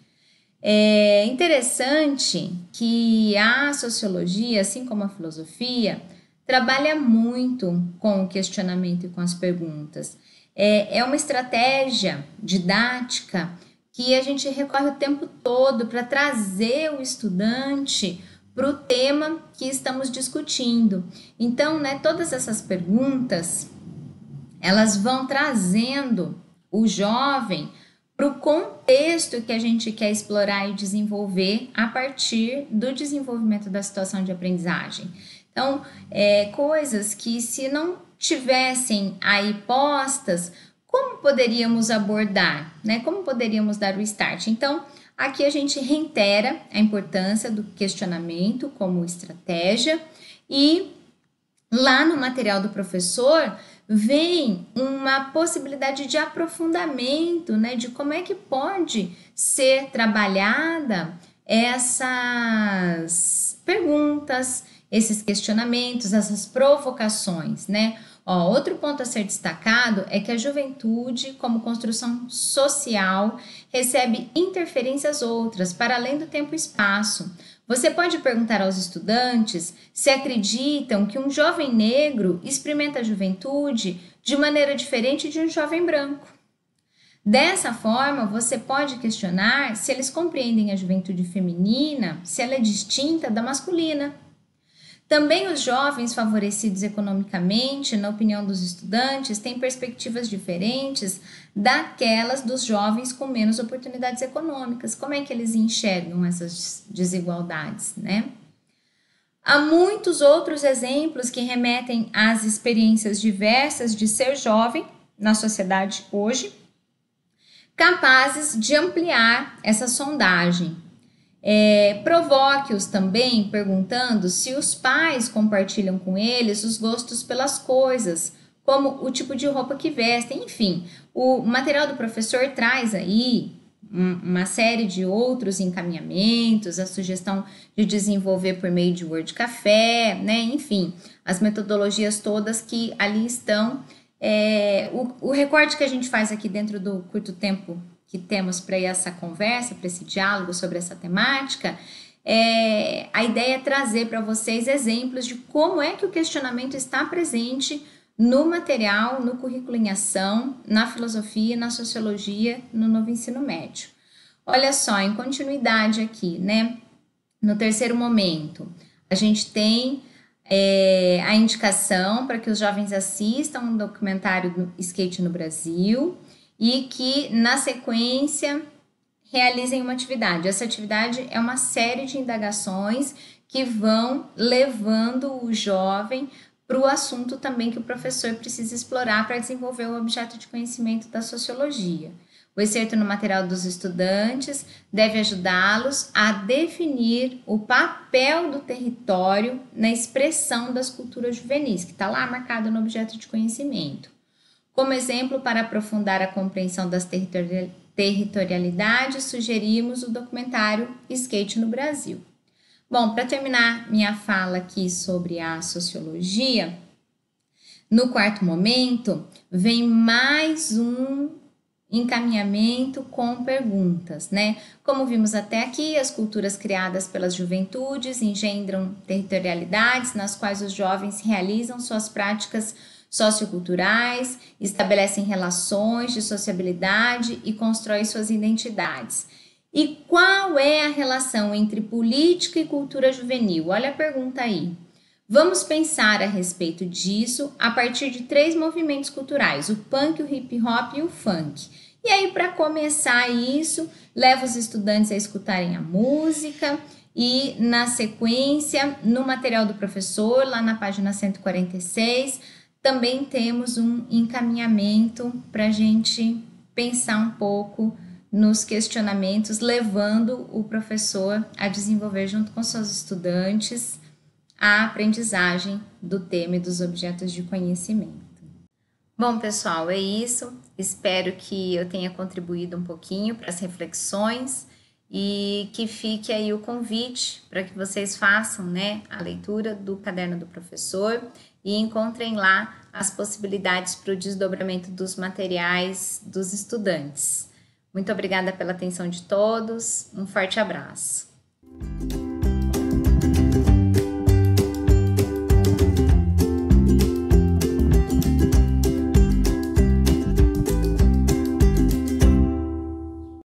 É interessante que a sociologia, assim como a filosofia, trabalha muito com o questionamento e com as perguntas. É uma estratégia didática que a gente recorre o tempo todo para trazer o estudante para o tema que estamos discutindo. Então, né, todas essas perguntas, elas vão trazendo o jovem para o contexto que a gente quer explorar e desenvolver a partir do desenvolvimento da situação de aprendizagem. Então, coisas que se não tivessem aí postas, como poderíamos abordar, né? Como poderíamos dar o start? Então, aqui a gente reitera a importância do questionamento como estratégia e lá no material do professor vem uma possibilidade de aprofundamento, né, de como é que pode ser trabalhada essas perguntas, esses questionamentos, essas provocações, né? Outro ponto a ser destacado é que a juventude, como construção social, recebe interferências outras, para além do tempo e espaço. Você pode perguntar aos estudantes se acreditam que um jovem negro experimenta a juventude de maneira diferente de um jovem branco. Dessa forma, você pode questionar se eles compreendem a juventude feminina, se ela é distinta da masculina. Também os jovens favorecidos economicamente, na opinião dos estudantes, têm perspectivas diferentes daquelas dos jovens com menos oportunidades econômicas. Como é que eles enxergam essas desigualdades, né? Há muitos outros exemplos que remetem às experiências diversas de ser jovem na sociedade hoje, capazes de ampliar essa sondagem. Provoque-os também perguntando se os pais compartilham com eles os gostos pelas coisas, como o tipo de roupa que vestem, enfim. O material do professor traz aí uma série de outros encaminhamentos, a sugestão de desenvolver por meio de Word Café, né? Enfim, as metodologias todas que ali estão. O recorte que a gente faz aqui dentro do curto tempo que temos para essa conversa, para esse diálogo sobre essa temática, a ideia é trazer para vocês exemplos de como é que o questionamento está presente no material, no currículo em ação, na filosofia, na sociologia, no novo ensino médio. Olha só, em continuidade aqui, né? No terceiro momento, a gente tem a indicação para que os jovens assistam um documentário do Skate no Brasil e que, na sequência, realizem uma atividade. Essa atividade é uma série de indagações que vão levando o jovem para o assunto também que o professor precisa explorar para desenvolver o objeto de conhecimento da sociologia. O excerto no material dos estudantes deve ajudá-los a definir o papel do território na expressão das culturas juvenis, que está lá marcado no objeto de conhecimento. Como exemplo, para aprofundar a compreensão das territorialidades, sugerimos o documentário Skate no Brasil. Bom, para terminar minha fala aqui sobre a sociologia, no quarto momento, vem mais um encaminhamento com perguntas, né? Como vimos até aqui, as culturas criadas pelas juventudes engendram territorialidades nas quais os jovens realizam suas práticas socioculturais, estabelecem relações de sociabilidade e constroem suas identidades. E qual é a relação entre política e cultura juvenil? Olha a pergunta aí. Vamos pensar a respeito disso a partir de 3 movimentos culturais, o punk, o hip hop e o funk. E aí, para começar isso, leva os estudantes a escutarem a música e, na sequência, no material do professor, lá na página 146, também temos um encaminhamento para a gente pensar um pouco nos questionamentos, levando o professor a desenvolver junto com seus estudantes a aprendizagem do tema e dos objetos de conhecimento. Bom, pessoal, é isso. Espero que eu tenha contribuído um pouquinho para as reflexões e que fique aí o convite para que vocês façam, né, a leitura do caderno do professor e encontrem lá as possibilidades para o desdobramento dos materiais dos estudantes. Muito obrigada pela atenção de todos, um forte abraço.